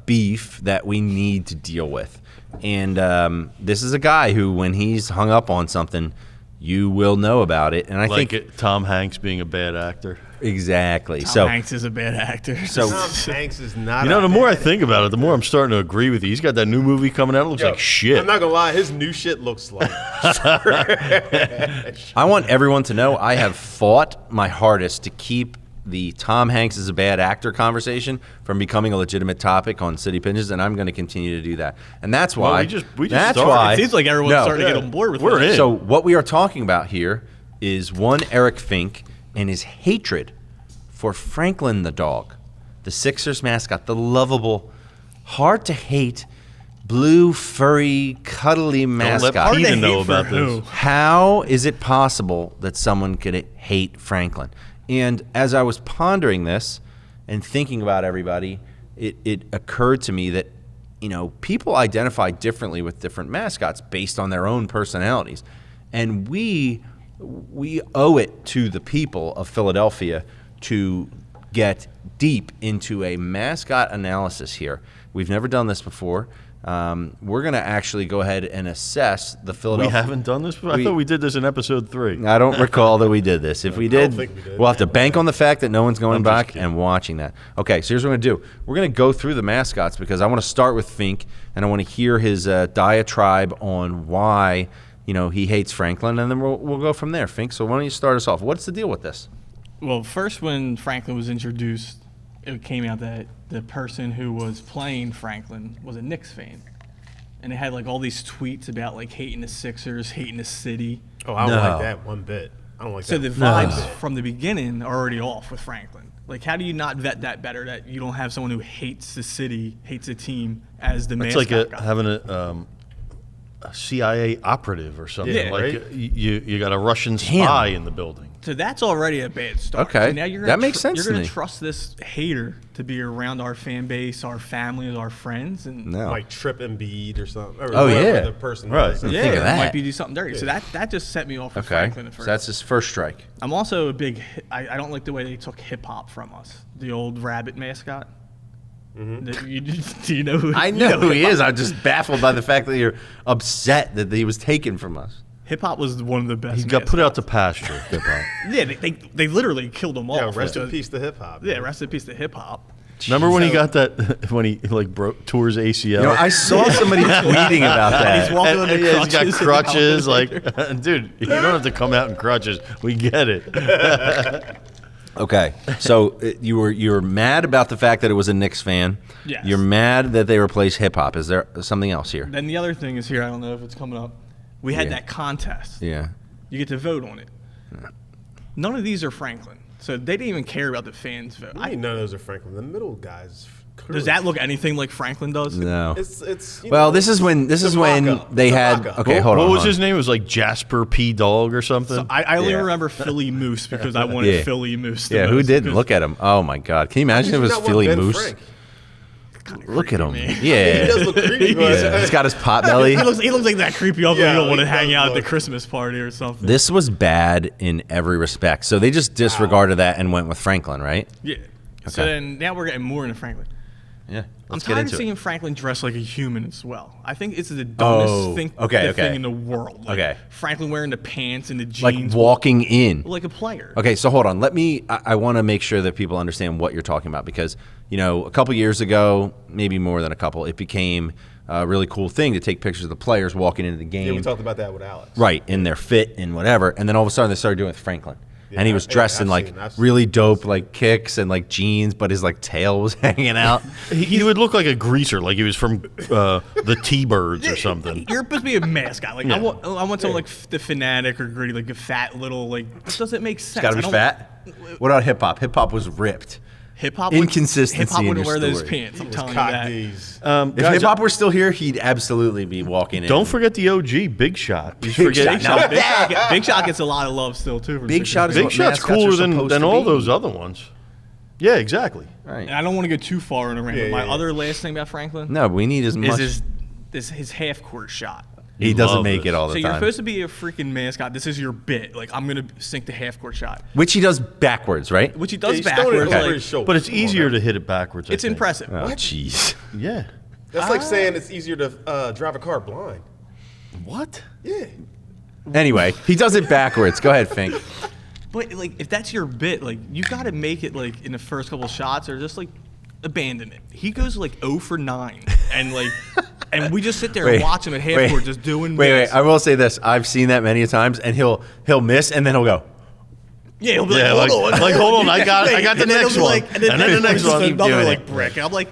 beef that we need to deal with. And this is a guy who, when he's hung up on something, you will know about it. And I think Tom Hanks being a bad actor. Exactly. Tom Hanks is a bad actor. So Tom Hanks is not. The more I think about it, the more I'm starting to agree with you. He's got that new movie coming out. It looks like shit. I'm not gonna lie, his new shit looks like. I want everyone to know I have fought my hardest to keep the Tom Hanks is a bad actor conversation from becoming a legitimate topic on City Pigeons, and I'm going to continue to do that. And that's why. We just that's started. why. It seems like everyone's starting to get on board with We're it. in. So what we are talking about here is one Eric Fink and his hatred for Franklin the dog, the Sixers mascot, the lovable, hard to hate, blue, furry, cuddly mascot. Don't let Peter Hard to know hate for about who? this. How is it possible that someone could hate Franklin? And as I was pondering this and thinking about everybody, it occurred to me that, people identify differently with different mascots based on their own personalities. And we owe it to the people of Philadelphia to get deep into a mascot analysis here. We've never done this before. We're going to actually go ahead and assess the We Philadelphia. haven't done this before? I thought we did this in episode 3. I don't recall that we did this. If we did, think we did. we'll have to bank on the fact that no one's going I'm just back kidding. and watching that. Okay, so here's what we're going to do. We're going to go through the mascots because I want to start with Fink, and I want to hear his diatribe on why he hates Franklin, and then we'll go from there. Fink, so why don't you start us off? What's the deal with this? Well, first when Franklin was introduced, it came out that the person who was playing Franklin was a Knicks fan. And it had like all these tweets about like hating the Sixers, hating the city. Oh, I don't No. like that one bit. I don't like So that. the vibes from the beginning are already off with Franklin. Like, how do you not vet that better that you don't have someone who hates the city, hates the team as the It's mascot like guy? having a CIA operative or something. Yeah, like right? you got a Russian spy in the building. So that's already a bad start. Okay, So now you're that gonna makes sense You're to going me. to trust this hater to be around our fan base, our families, our friends, and No. Like Trip and Bead or something. Or Oh, whatever yeah. the person Right. was. yeah, think of that. might be do something dirty. So that just set me off with Okay, Franklin at so first. that's his first strike. I'm also a big. I don't like the way they took hip hop from us. The old rabbit mascot. Do you know who? I you know who he hip-hop- is. I'm just baffled by the fact that you're upset that he was taken from us. Hip hop was one of the best. He got put mascots. out to pasture. hip-hop. Yeah, they literally killed him Yeah, off. rest in because- peace to hip hop. Yeah, rest in peace to hip hop. Remember when he So- got that when he tore his ACL? I saw somebody tweeting about He's that. walking on the yeah, he's got crutches. crutches. Like, dude, you don't have to come out in crutches. We get it. Okay, so you were mad about the fact that it was a Knicks fan. Yes. You're mad that they replaced hip hop. Is there something else here? Then the other thing is here. I don't know if it's coming up. We had Yeah. that contest. Yeah. You get to vote on it. None of these are Franklin, so they didn't even care about the fans' vote. I mean, none of those are Franklin. The middle guys. Does that look anything like Franklin does? No. It's. you Well, know, this is when it's a mock-up. they It's a had. mock-up. Okay, hold on. What was hold on. his name? It was like Jasper P. Dog or something. So I only Yeah. remember Philly Moose because I wanted Yeah. Philly Moose. the Yeah, who most, didn't? because Look at him. Oh my God! Can you imagine if it was Not one Philly Ben Moose? Frank. Look at him. man. He Yeah. does look creepy. but- Yeah. He's got his pot belly. He looks like that creepy uncle Yeah, you don't want to he hang does out at the look- Christmas party or something. This was bad in every respect. So they just disregarded that and went with Franklin, right? Yeah. So Okay. then now we're getting more into Franklin. Yeah. I'm Let's get tired of into seeing it. Franklin dressed like a human as well. I think it's the dumbest Oh, thing, okay, okay. thing in the world. Like Okay. Franklin wearing the pants and the Like jeans. walking in. like a player. Okay, so hold on. I want to make sure that people understand what you're talking about because, a couple years ago, maybe more than a couple, it became a really cool thing to take pictures of the players walking into the game. Yeah, we talked about that with Alex. Right, in their fit and whatever. And then all of a sudden they started doing it with Franklin. And he was dressed in I've seen really dope like kicks and like jeans, but his like tail was hanging out. he would look like a greaser, like he was from the T-Birds or something. You're supposed to be a mascot. Like I want someone like the Phanatic or Gritty, like a fat little like. This doesn't make sense. Got to I be don't- fat. What about hip hop? Hip hop was ripped. Hip hop. Inconsistency Hip hop in wouldn't your wear those story. pants. I'm It was telling you cock that. D's. If Guys, hip hop were still here, he'd absolutely be walking in. don't forget the OG, Big Shot. You forget Shot. Now, Big Shot gets a lot of love still too. from Big Sixers Shot is fans. Big what Shot's mascots cooler are than supposed to all be. those other ones. Yeah, exactly. Right. And I don't want to go too far in a rant. Yeah, but my yeah, yeah. other last thing about Franklin No, we need as much. is his half court shot. He doesn't Love make this. it all So the you're time. supposed to be a freaking mascot. This is your bit. Like I'm gonna sink the half court shot, Which he does backwards, right? which he Yeah, does he's throwing it backwards. over Like, his shoulder. But it's Come on, easier man. to hit it backwards. I it's think. impressive. Oh, jeez. Yeah. That's like saying it's easier to drive a car blind. What? Yeah. Anyway, he does it backwards. Go ahead, Fink. But like, if that's your bit, like you got to make it like in the first couple shots, or just like abandon it. He goes like 0 for 9, and like, and we just sit there and watch him at half court just doing. Wait. I will say this: I've seen that many times, and he'll miss, and then he'll go. Yeah, he'll be like, hold on, I got the next one, and then the next one, another like brick. I'm like,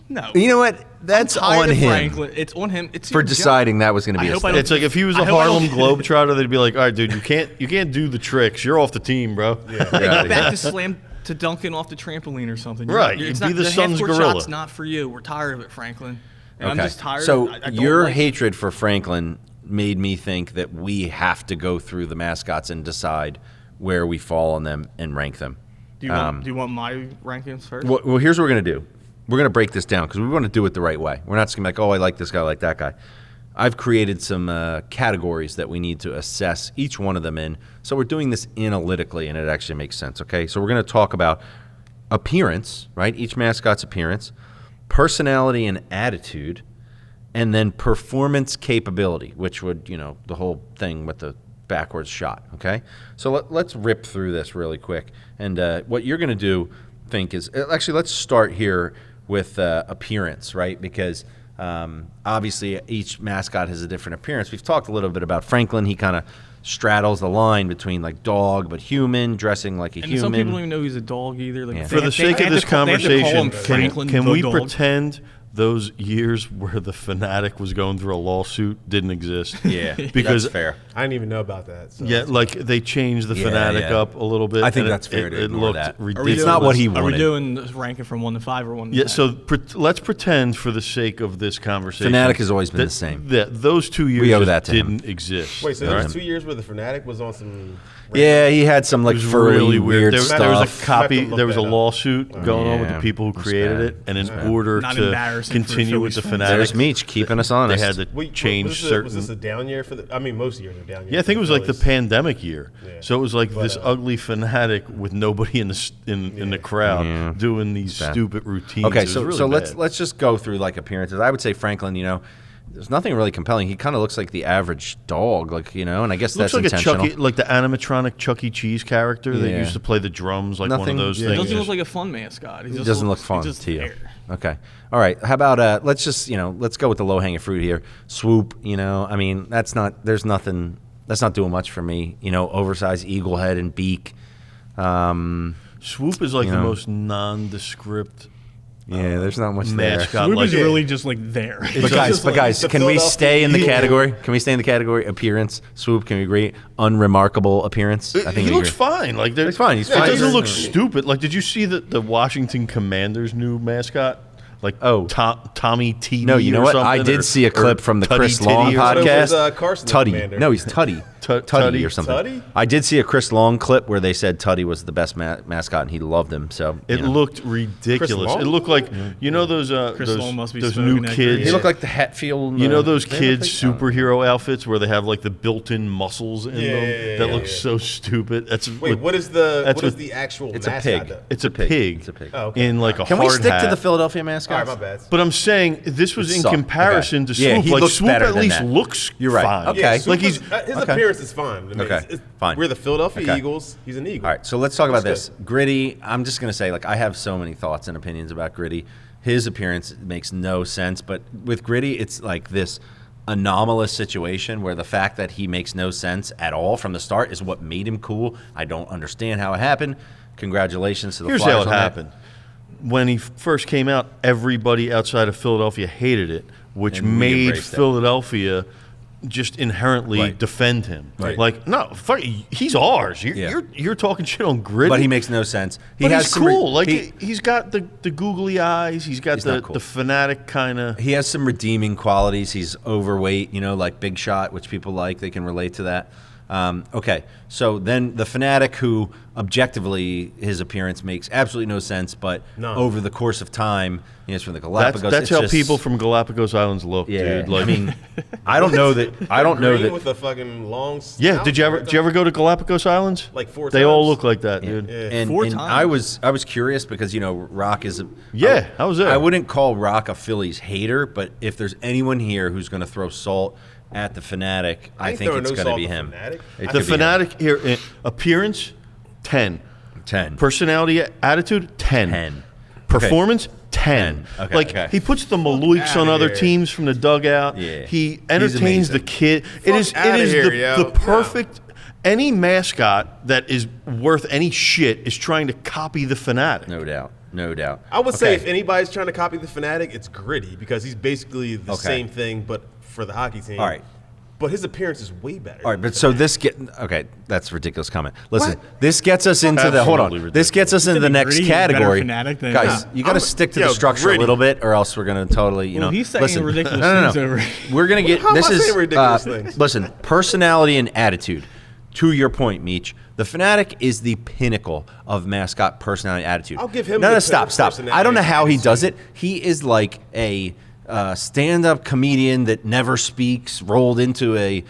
no. You know what? That's on him. Franklin. It's on him. It's for deciding that was going to be a step. It's like if he was a Harlem Globetrotter, they'd be like, all right, dude, you can't do the tricks. You're off the team, bro. Yeah. Get back to slam to dunking off the trampoline or something. Right. You'd be the Suns gorilla. Shot's not for you. We're tired of it, Franklin. And okay. I'm just tired. So I don't your like hatred for Franklin made me think that we have to go through the mascots and decide where we fall on them and rank them. Do you want my rankings first? Well, here's what we're going to do. We're going to break this down because we want to do it the right way. We're not just going to be like, oh, I like this guy, I like that guy. I've created some categories that we need to assess each one of them in. So we're doing this analytically, and it actually makes sense, okay? So we're going to talk about appearance, right? Each mascot's appearance, personality and attitude, and then performance capability, which would, the whole thing with the backwards shot, okay? So let's rip through this really quick. And what you're going to do, Fink, is actually let's start here with appearance, right? Because obviously each mascot has a different appearance. We've talked a little bit about Franklin. He kind of straddles the line between like dog but human, dressing like a human. Some people don't even know he's a dog either. Like, For the sake of this conversation, can we dog. Pretend those years where the Phanatic was going through a lawsuit didn't exist? Yeah, because that's fair. I didn't even know about that. So. Yeah, like they changed the Phanatic up a little bit. I think that's fair to it ignore looked that. ridiculous. It's not what he wanted. Are we doing ranking from 1 to 5 or 1 to 10? Yeah, so let's pretend for the sake of this conversation. Phanatic has always been the same. Those 2 years We owe that to didn't exist. Wait, so there was 2 years where the Phanatic was on some. Yeah, he had some like It was furry, really weird. stuff. There was a copy. There was a that up. lawsuit going on with the Yeah, people who that's created bad. it, and in That's bad. order Not to embarrassing for continue with the Phillies fans. Phanatic, There's Meech keeping us honest. they had to Wait, change certain. Was this a down year for the? I mean, most years are down years. Yeah, I think it was like the pandemic year. Yeah. So it was like But, this ugly Phanatic with nobody in the crowd doing these bad. stupid routines. Okay, It was so really bad. let's just go through like appearances. I would say Franklin, there's nothing really compelling. He kind of looks like the average dog, and I guess Looks that's like intentional. like the animatronic Chuck E. Cheese character that Yeah. used to play the drums, like one Nothing- of those yeah. He things. doesn't look like a fun mascot. He It just doesn't looks, look fun he's just to you. there. Okay. All right. How about let's just let's go with the low hanging fruit here. Swoop. I mean that's not. There's nothing. That's not doing much for me. Oversized eagle head and beak. Swoop is like the most nondescript Yeah, there's not much there. mascot. Swoop like is really just like there. But guys, the can we stay in the Philadelphia category? Can we stay in the category appearance? Swoop, can we agree? Unremarkable appearance. I think he we looks agree. fine. Like He's fine. He's It fine. doesn't look stupid. Like, did you see the Washington Commanders' new mascot? Like, Tommy T. No, you know or what? something, I did see a clip from the Tutty Chris Titty Long or something. podcast. So it was, Carson the Tutty. commander. No, he's Tutty. Tutty or something. Tutty? I did see a Chris Long clip where they said Tutty was the best mascot and he loved him. So It looked ridiculous. Long? It looked like those Chris Long must be those smoking new that kids. grease. he looked like the Hatfield. You know those they look kids' like- superhero outfits where they have like the built-in muscles in them that look so stupid. That's Wait, what is the actual It's a mascot? pig. though? It's a pig. It's a pig. Oh, okay. In like a Can hard we stick hat. to the Philadelphia All mascots? right, my bad. But I'm saying this was It in sucked. comparison Okay. to Yeah, Swoop. he Like looks Swoop better at than least that. looks You're right. fine. Okay. Yeah, Like his he's- appearance is fine. I mean, Okay, fine. We're the Philadelphia Okay. Eagles. He's an Eagle. All right, so let's talk about That's this. Gritty, I'm just going to say, I have so many thoughts and opinions about Gritty. His appearance makes no sense, but with Gritty, it's like this anomalous situation where the fact that he makes no sense at all from the start is what made him cool. I don't understand how it happened. Congratulations to the Here's Flyers how it on that. happened. When he first came out, everybody outside of Philadelphia hated it, which And we made embraced it. Philadelphia just inherently Right. defend him. Right. Like, no, fuck, he's ours. You're talking shit on Gritty. But he makes no sense. But has he's some cool. he's He's got the googly eyes. He's got not cool. the Phanatic kind of. He has some redeeming qualities. He's overweight, like Big Shot, which people like. They can relate to that. Okay, so then the Phanatic, who objectively his appearance makes absolutely no sense, but None. over the course of time, he's from the Galapagos. That's it's how just- people from Galapagos Islands look, Yeah, dude. Like, I mean, I don't know that. I don't know Green that. with a fucking long. yeah. snout. Did you ever go to Galapagos Islands? Like 4 They all times. look like that, dude. Yeah. And, 4 and times. I was curious because Rock is. I was there. I wouldn't call Rock a Phillies hater, but if there's anyone here who's going to throw salt at the Phanatic, I ain't think throwing it's no going to salt be at him. Phanatic. It The could be him. Phanatic here, appearance, 10. 10. Personality, attitude, 10. 10. Performance, 10. Okay. He puts the Maloofs on other teams from the dugout. Yeah. He entertains the kid. It is the perfect. Any mascot that is worth any shit is trying to copy the Phanatic. No doubt. I would say if anybody's trying to copy the Phanatic, it's Gritty because he's basically the same thing, but for the hockey team. All right. But his appearance is way better. All right, but so that's a ridiculous comment. Listen, this gets us into This gets us into the next category. Guys, you got to stick to the structure a little bit, or else we're going to totally, he's saying ridiculous things over. We're going to get. How am I saying ridiculous things? Listen, personality and attitude. To your point, Meech, the Phanatic is the pinnacle of mascot personality and attitude. I'll give him. No, stop. I don't know how he does it. He is like a stand-up comedian that never speaks, rolled into a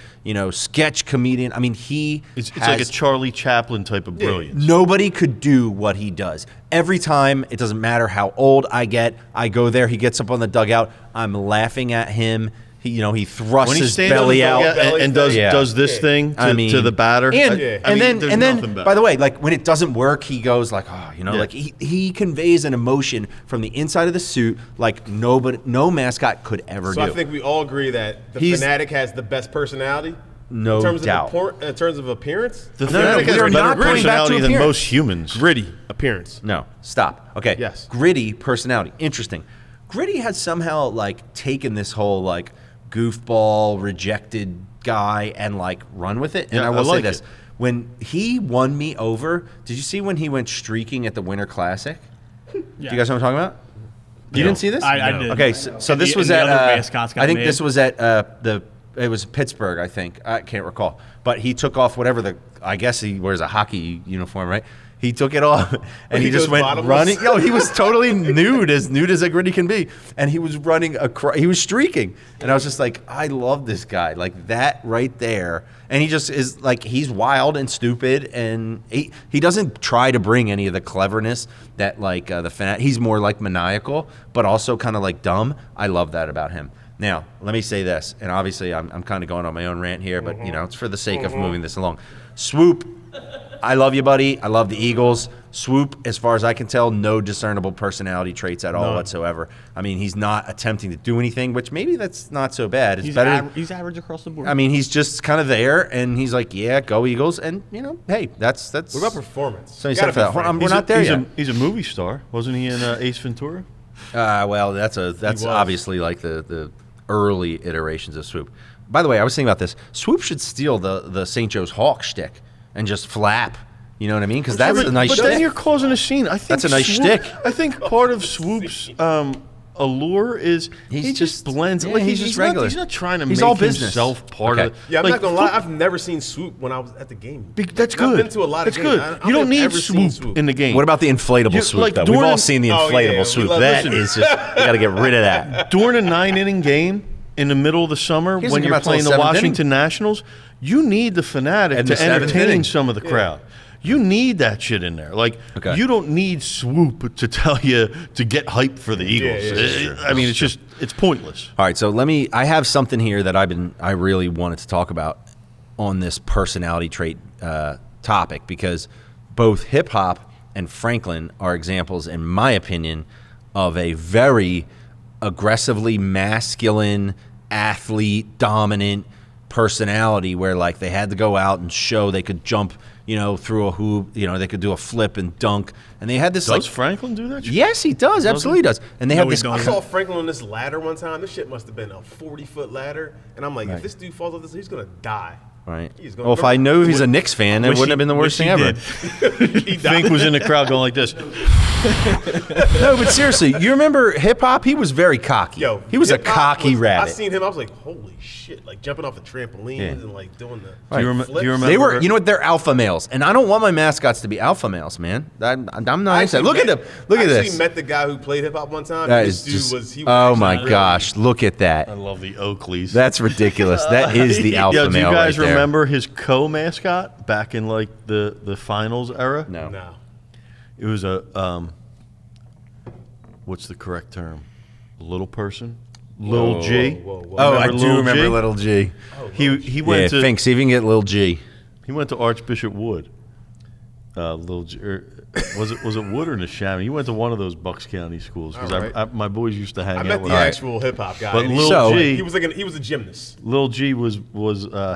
sketch comedian. I mean, it's like a Charlie Chaplin type of brilliance. Nobody could do what he does. Every time, it doesn't matter how old I get, I go there. He gets up on the dugout. I'm laughing at him. He thrusts his belly out and does this thing to the batter. And then by the way, like when it doesn't work, he goes like, like he conveys an emotion from the inside of the suit like no mascot could ever do. So I think we all agree that the Phanatic has the best personality. No doubt. In terms of appearance, the Phanatic has a better personality than most humans. Gritty appearance. No, stop. Okay. Yes. Gritty personality. Interesting. Gritty has somehow like taken this whole like goofball rejected guy and like run with it. And I will say this. When he won me over, did you see when he went streaking at the Winter Classic? Do you guys know what I'm talking about? You didn't see this? I did. Okay, so this was at I think this was at it was Pittsburgh, I think. I can't recall. But he took off whatever I guess he wears a hockey uniform, right? He took it off, and he just went running. He was totally nude as a Gritty can be, and he was running he was streaking, and I was just like, I love this guy, like that right there. And he just is like, he's wild and stupid, and he doesn't try to bring any of the cleverness that like the Phanatic. He's more like maniacal, but also kind of like dumb. I love that about him. Now, let me say this, and obviously I'm kind of going on my own rant here, but it's for the sake of moving this along. Swoop. I love you, buddy. I love the Eagles. Swoop, as far as I can tell, no discernible personality traits at all whatsoever. I mean, he's not attempting to do anything, which maybe that's not so bad. It's better. He's average across the board. I mean, he's just kind of there, and he's like, yeah, go Eagles. And, hey, that's. What about performance? So we're not there yet. He's a movie star. Wasn't he in Ace Ventura? Well, that's obviously like the early iterations of Swoop. By the way, I was thinking about this. Swoop should steal the St. Joe's Hawk shtick and just flap. You know what I mean? Because that's a nice shtick. But then you're causing a scene. I think that's a nice shtick. I think part of Swoop's allure is he just blends. Yeah, he's just regular. He's not trying to make himself part of it. Yeah, I'm not going to lie. I've never seen Swoop when I was at the game. That's good. I've been to a lot of games. That's good. You don't need Swoop in the game. What about the inflatable Swoop, though? We've all seen the inflatable Swoop. That is just, you got to get rid of that. During a 9-inning game, in the middle of the summer when you're playing the Washington Nationals, you need the Phanatic to entertain some of the crowd. You need that shit in there. Like, you don't need Swoop to tell you to get hyped for the Eagles. I mean, it's pointless. All right, so I have something here that I really wanted to talk about on this personality trait topic, because both hip hop and Franklin are examples, in my opinion, of a very aggressively masculine, athlete, dominant personality where like they had to go out and show they could jump, through a hoop, they could do a flip and dunk, and they had this. Does Franklin do that shit? Yes, he does. Absolutely does. And they had this. I saw Franklin on this ladder one time. This shit must have been a 40-foot ladder, and I'm like, if this dude falls off this, he's gonna die. Right. Well, if I knew he's a Knicks fan, it wouldn't have been the worst thing ever. Fink was in the crowd going like this. No, but seriously, you remember hip hop? He was very cocky. He was a cocky rabbit. I seen him. I was like, holy shit! Like jumping off the trampolines and like doing the. Do you remember? They were. You know what? They're alpha males, and I don't want my mascots to be alpha males, man. I'm not into that. Look at them. Look at this. I actually met the guy who played hip hop one time. This dude was. Oh my gosh! Look at that. I love the Oakleys. That's ridiculous. That is the alpha male. Do you guys right remember his co-mascot back in like the finals era? No. It was a what's the correct term? Little person? Little G. Whoa. Oh, I do remember Little G. He went to Fink. See if you can get Little G. He went to Archbishop Wood. was it Wood or Neshaminy? He went to one of those Bucks County schools because Right. my boys used to hang I out met with the him. actual hip hop guy. But and Lil G, he was a gymnast. Lil G was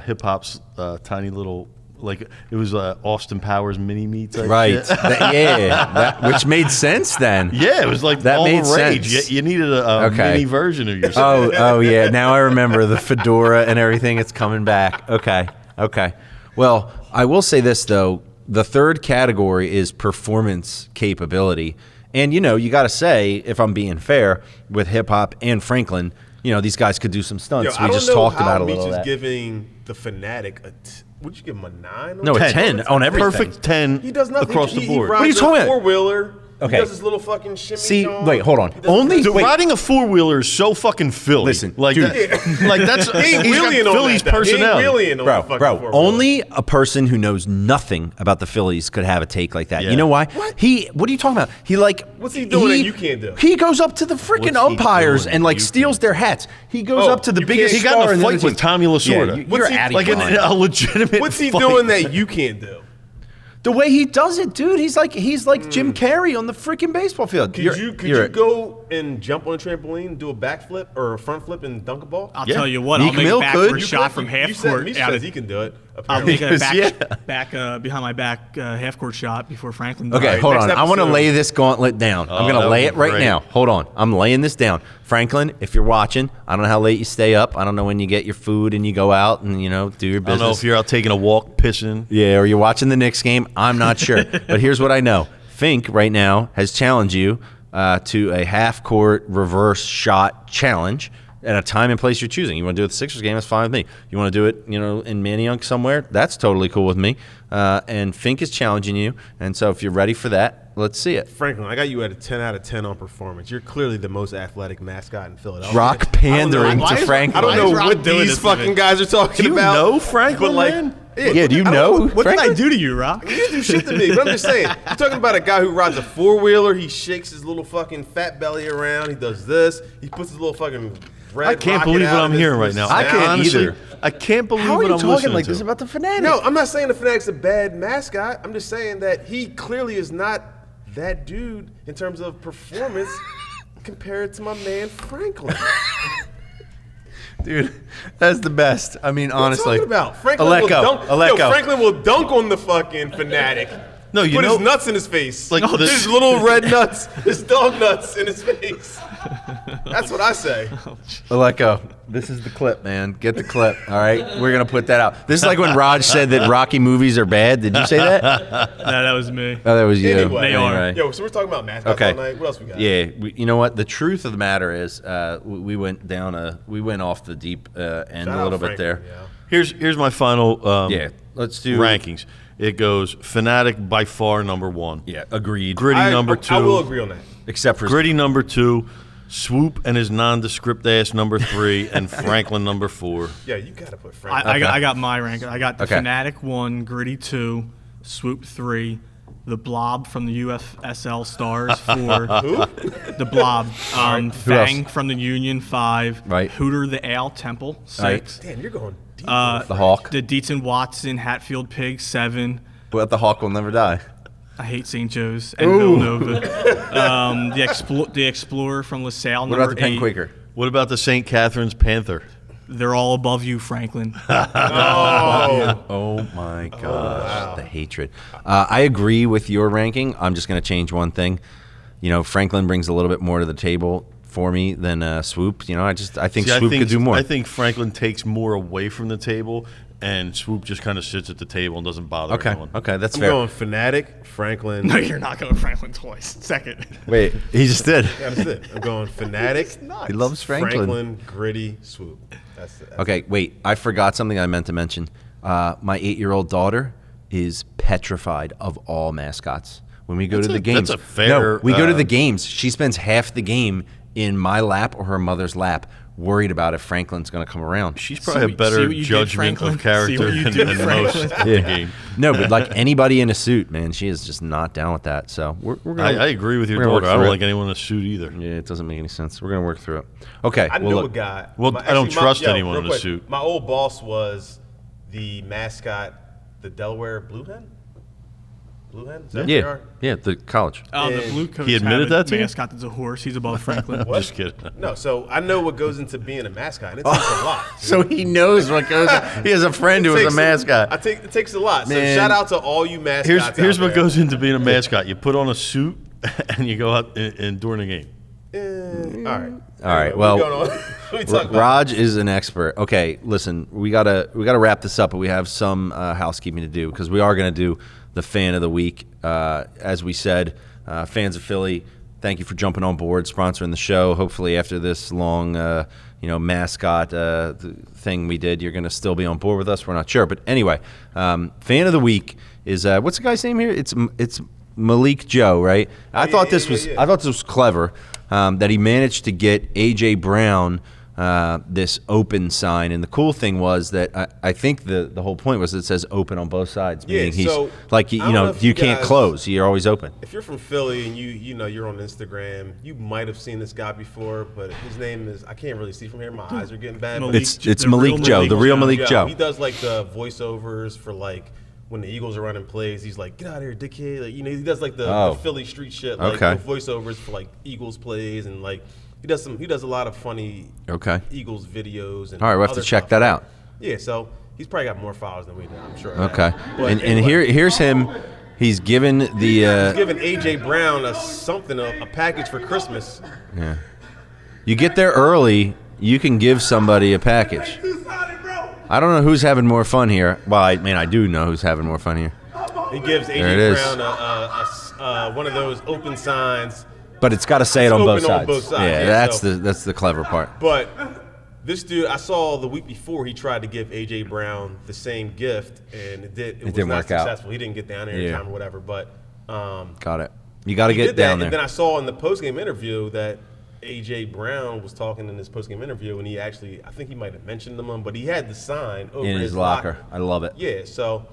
hip hop's tiny little, like it was Austin Powers mini me type Right. shit. Which made sense then. Yeah, it was like That all made the rage. sense. You needed a Okay. mini version of yourself. Oh, yeah. Now I remember the fedora and everything. It's coming back. Okay. Well, I will say this, though. The third category is performance capability. And, you got to say, if I'm being fair, with hip-hop and Franklin, these guys could do some stunts. I We don't just know talked how about a Meech little of is that. giving the Phanatic would you give him a 9? No, a 10 on everything. Perfect 10 He does nothing. across the board. What are you talking about? Four-wheeler. Okay. He does his little fucking shimmy. See, John. wait, hold on. He does Only- this- Dude, Wait. riding a four-wheeler is so fucking Philly. Listen, like dude. that's He ain't he's got wheeling on Philly's that, though. He ain't personality. wheeling on the fucking Bro, four-wheeler. only a person who knows nothing about the Phillies could have a take like that. Yeah. You know why? What? What are you talking about? What's he doing that you can't do? He goes up to the freaking What's he umpires doing and that like you steals can't? their hats. He goes Oh, up to the you biggest can't- He got star in a the fight with Tommy Lasorda. Yeah, What's you're he- out of like your mind. a legitimate What's he fight. doing that you can't do? The way he does it, dude, he's like Jim Carrey on the freaking baseball field. Could you go and jump on a trampoline, do a backflip or a front flip and dunk a ball? I'll Yeah. tell you what, Meek I'll make Mill a could. backward You shot could- from you half said court Meech out says of he can do it. I'll apparently. make a Yeah. behind my back half court shot before Franklin. does Okay, it. hold next on. I want to episode. lay this gauntlet down. I'm going that to would lay be it right great. now. Hold on. I'm laying this down. Franklin, if you're watching, I don't know how late you stay up. I don't know when you get your food and you go out and, do your I business. don't know if you're out taking a walk, pissing. Yeah, or you're watching the Knicks game. I'm not sure. But here's what I know. Fink right now has challenged you to a half-court reverse shot challenge at a time and place you're choosing. You want to do it at the Sixers game, that's fine with me. You want to do it, in Manayunk somewhere, that's totally cool with me. And Fink is challenging you. And so if you're ready for that, let's see it. Franklin, I got you at a 10 out of 10 on performance. You're clearly the most athletic mascot in Philadelphia. Rock pandering Why to is- Franklin. I don't Why is know Rock what doing these this to fucking me? guys are talking Do you about. know Franklin, but like, man? Yeah, do you I don't know? What did I Franklin? do to you, Rock? You didn't do shit to me, but I'm just saying. You're talking about a guy who rides a four-wheeler. He shakes his little fucking fat belly around. He does this. He puts his little fucking red I can't rocket believe out what of I'm his- hearing right his now. I can't Honestly, either. I can't believe How are what you I'm talking listening like to. this about the Phanatic? No, I'm not saying the Phanatic's a bad mascot. I'm just saying that he clearly is not that dude in terms of performance compared to my man Franklin. Dude, that's the best. I mean, What are you honestly. talking about? Franklin will dunk. Yo, Franklin will dunk on the fucking Fanatic. No, you Put know- his nuts in his face. Like the- his little red nuts, his dog nuts in his face. That's what I say. Aleko, this is the clip, man. Get the clip. All right, we're gonna put that out. This is like when Raj said that Rocky movies are bad. Did you say that? No, that was me. Oh, that was you. Anyway. They are. Anyway. Yo, so we're talking about mascots Okay. all night. What else we got? Yeah, you know what? The truth of the matter is, we went off the deep end Shout a out little bit Franklin, there. yo. Here's my final Yeah, let's do rankings. It goes Phanatic by far number 1. Yeah, agreed. Gritty number 2. I will agree on that. Except for Gritty number 2. Swoop and his nondescript ass number 3, and Franklin number 4. Yeah, you gotta put Franklin. I got my ranking. I got the Okay. Phanatic 1, Gritty 2, Swoop 3, the Blob from the UFSL Stars 4, the Blob, Fang from the Union 5, Right. Hooter the Ale Temple 6, Damn, you're going deep. the Hawk. the Dietz and Watson Hatfield Pig 7. But the Hawk will never die. I hate St. Joe's and Villanova. The Explorer from LaSalle What number about the 8. Penn Quaker? What about the St. Catherine's Panther? They're all above you, Franklin. Oh my gosh, the hatred. I agree with your ranking. I'm just going to change one thing. Franklin brings a little bit more to the table for me than Swoop. I think See, Swoop could do more. I think Franklin takes more away from the table, and Swoop just kind of sits at the table and doesn't bother anyone. Okay, that's I'm fair. going Fanatic, Franklin. No, you're not going Franklin twice. Second. Wait, he just did. Yeah, that's it. I'm going Fanatic, He loves Franklin. Gritty, Swoop. That's it. Okay, wait. I forgot something I meant to mention. My 8-year-old daughter is petrified of all mascots. When we go to the games, that's a fair, No, we go to the games. She spends half the game in my lap or her mother's lap, worried about if Franklin's going to come around. She's probably See a what better you did, judgment Franklin? of character See what you than did, most Franklin? at the game. No, but like anybody in a suit, man, she is just not down with that. So we're gonna. I agree with your we're gonna daughter. work I don't through like it. anyone in a suit either. Yeah, it doesn't make any sense. We're gonna work through it. Okay. I well, knew look, a guy. Well, I don't trust anyone real in a quick, suit. My old boss was the mascot, the Delaware Blue Hen. Blue Hen? Is that Yeah, JR? yeah, the college. Oh, the And Blue Coats he admitted have that to a you? mascot that's a horse. He's above Franklin. What? Just kidding. No, so I know what goes into being a mascot. And it takes a lot. So he knows what goes. He has a friend who was a mascot. It takes a lot. Man. So shout out to all you mascots. Here's out what there. goes into being a mascot. You put on a suit and you go out and during the game. All right. All right, Anyway, well, we going on. We talk about Raj is an expert. Okay, listen, we gotta wrap this up, but we have some housekeeping to do because we are gonna do the fan of the week. As we said, fans of Philly, thank you for jumping on board, sponsoring the show. Hopefully, after this long, mascot thing we did, you're gonna still be on board with us. We're not sure, but anyway, fan of the week is what's the guy's name here? It's Malik Joe, right? I thought this was clever that he managed to get AJ Brown this open sign, and the cool thing was that I think the whole point was it says open on both sides, meaning he's so like I don't know if you you can't guys- close, you're always open. If you're from Philly and you're on Instagram, you might have seen this guy before, but his name is I can't really see from here. My eyes are getting bad. but Malik. It's The Malik real Joe, Malik the real Joe. Malik Yeah, Joe. he does like the voiceovers for like when the Eagles are running plays. He's like, "Get out of here, dickhead!" Like, he does like the Philly street shit, like Okay. the voiceovers for like Eagles plays, and like he does a lot of funny Eagles videos. And All right, we'll have to other check stuff. that out. Yeah, so he's probably got more followers than we do. I'm sure. of Okay, that. But and anyway, here's him. He's given the he's giving AJ Brown a package for Christmas. you get there early, you can give somebody a package. I don't know who's having more fun here. Well, I do know who's having more fun here. He gives There it is. AJ Brown one of those open signs. But it's got to say it It's on both open on sides. both sides, Yeah, yeah, that's the clever part. But this dude, I saw the week before he tried to give AJ Brown the same gift, and it was didn't not work out. successful. He didn't get down there in Yeah. time or whatever. But Got it. You got to he get did down that, there. and then I saw in the postgame interview that AJ Brown was talking in this postgame interview, and I think he might have mentioned him, but he had the sign over in his locker. I love it. Yeah, so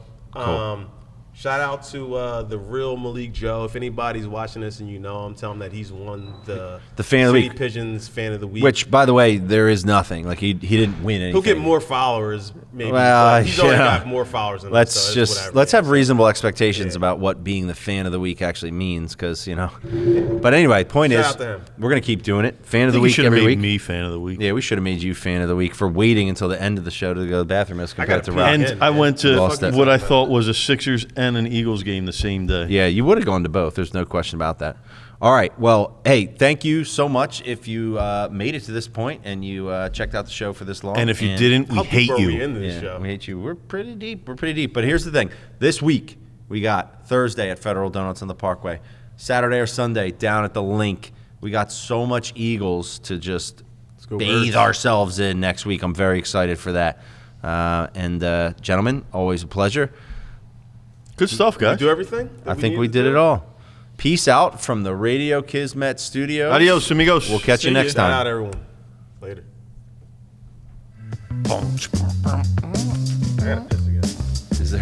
shout out to the real Malik Joe. If anybody's watching this and you know him, tell him that he's won the fan of the City week. Pigeons fan of the week. Which, by the way, there is nothing. Like he didn't win anything. He'll get more followers, maybe. Well, but he's already yeah. got more followers than Let's us, so it's just whatever. let's have reasonable expectations Yeah. about what being the fan of the week actually means, because But anyway, point Shout is, out to him. we're gonna keep doing it. Fan of I the think you week should have every made week. me fan of the week. Yeah, we should have made you fan of the week for waiting until the end of the show to go to the bathroom as compared to gotta pee. Rob. And Again, I man. went to Lost that. what I thought was a Sixers and an Eagles game the same day. Yeah, you would have gone to both. There's no question about that. All right. Well, hey, thank you so much if you made it to this point and you checked out the show for this long. And if you didn't, we How hate deep are we you. into this Yeah, show? we hate you. We're pretty deep. But here's the thing. This week, we got Thursday at Federal Donuts on the Parkway. Saturday or Sunday down at the Link. We got so much Eagles to just bathe Birds. ourselves in next week. I'm very excited for that. And gentlemen, always a pleasure. Good stuff, We guys. do everything? I think we did it all. Peace out from the Radio Kismet studio. Adios, amigos. We'll catch you next Shout out time. everyone. Later. I gotta piss again. Is there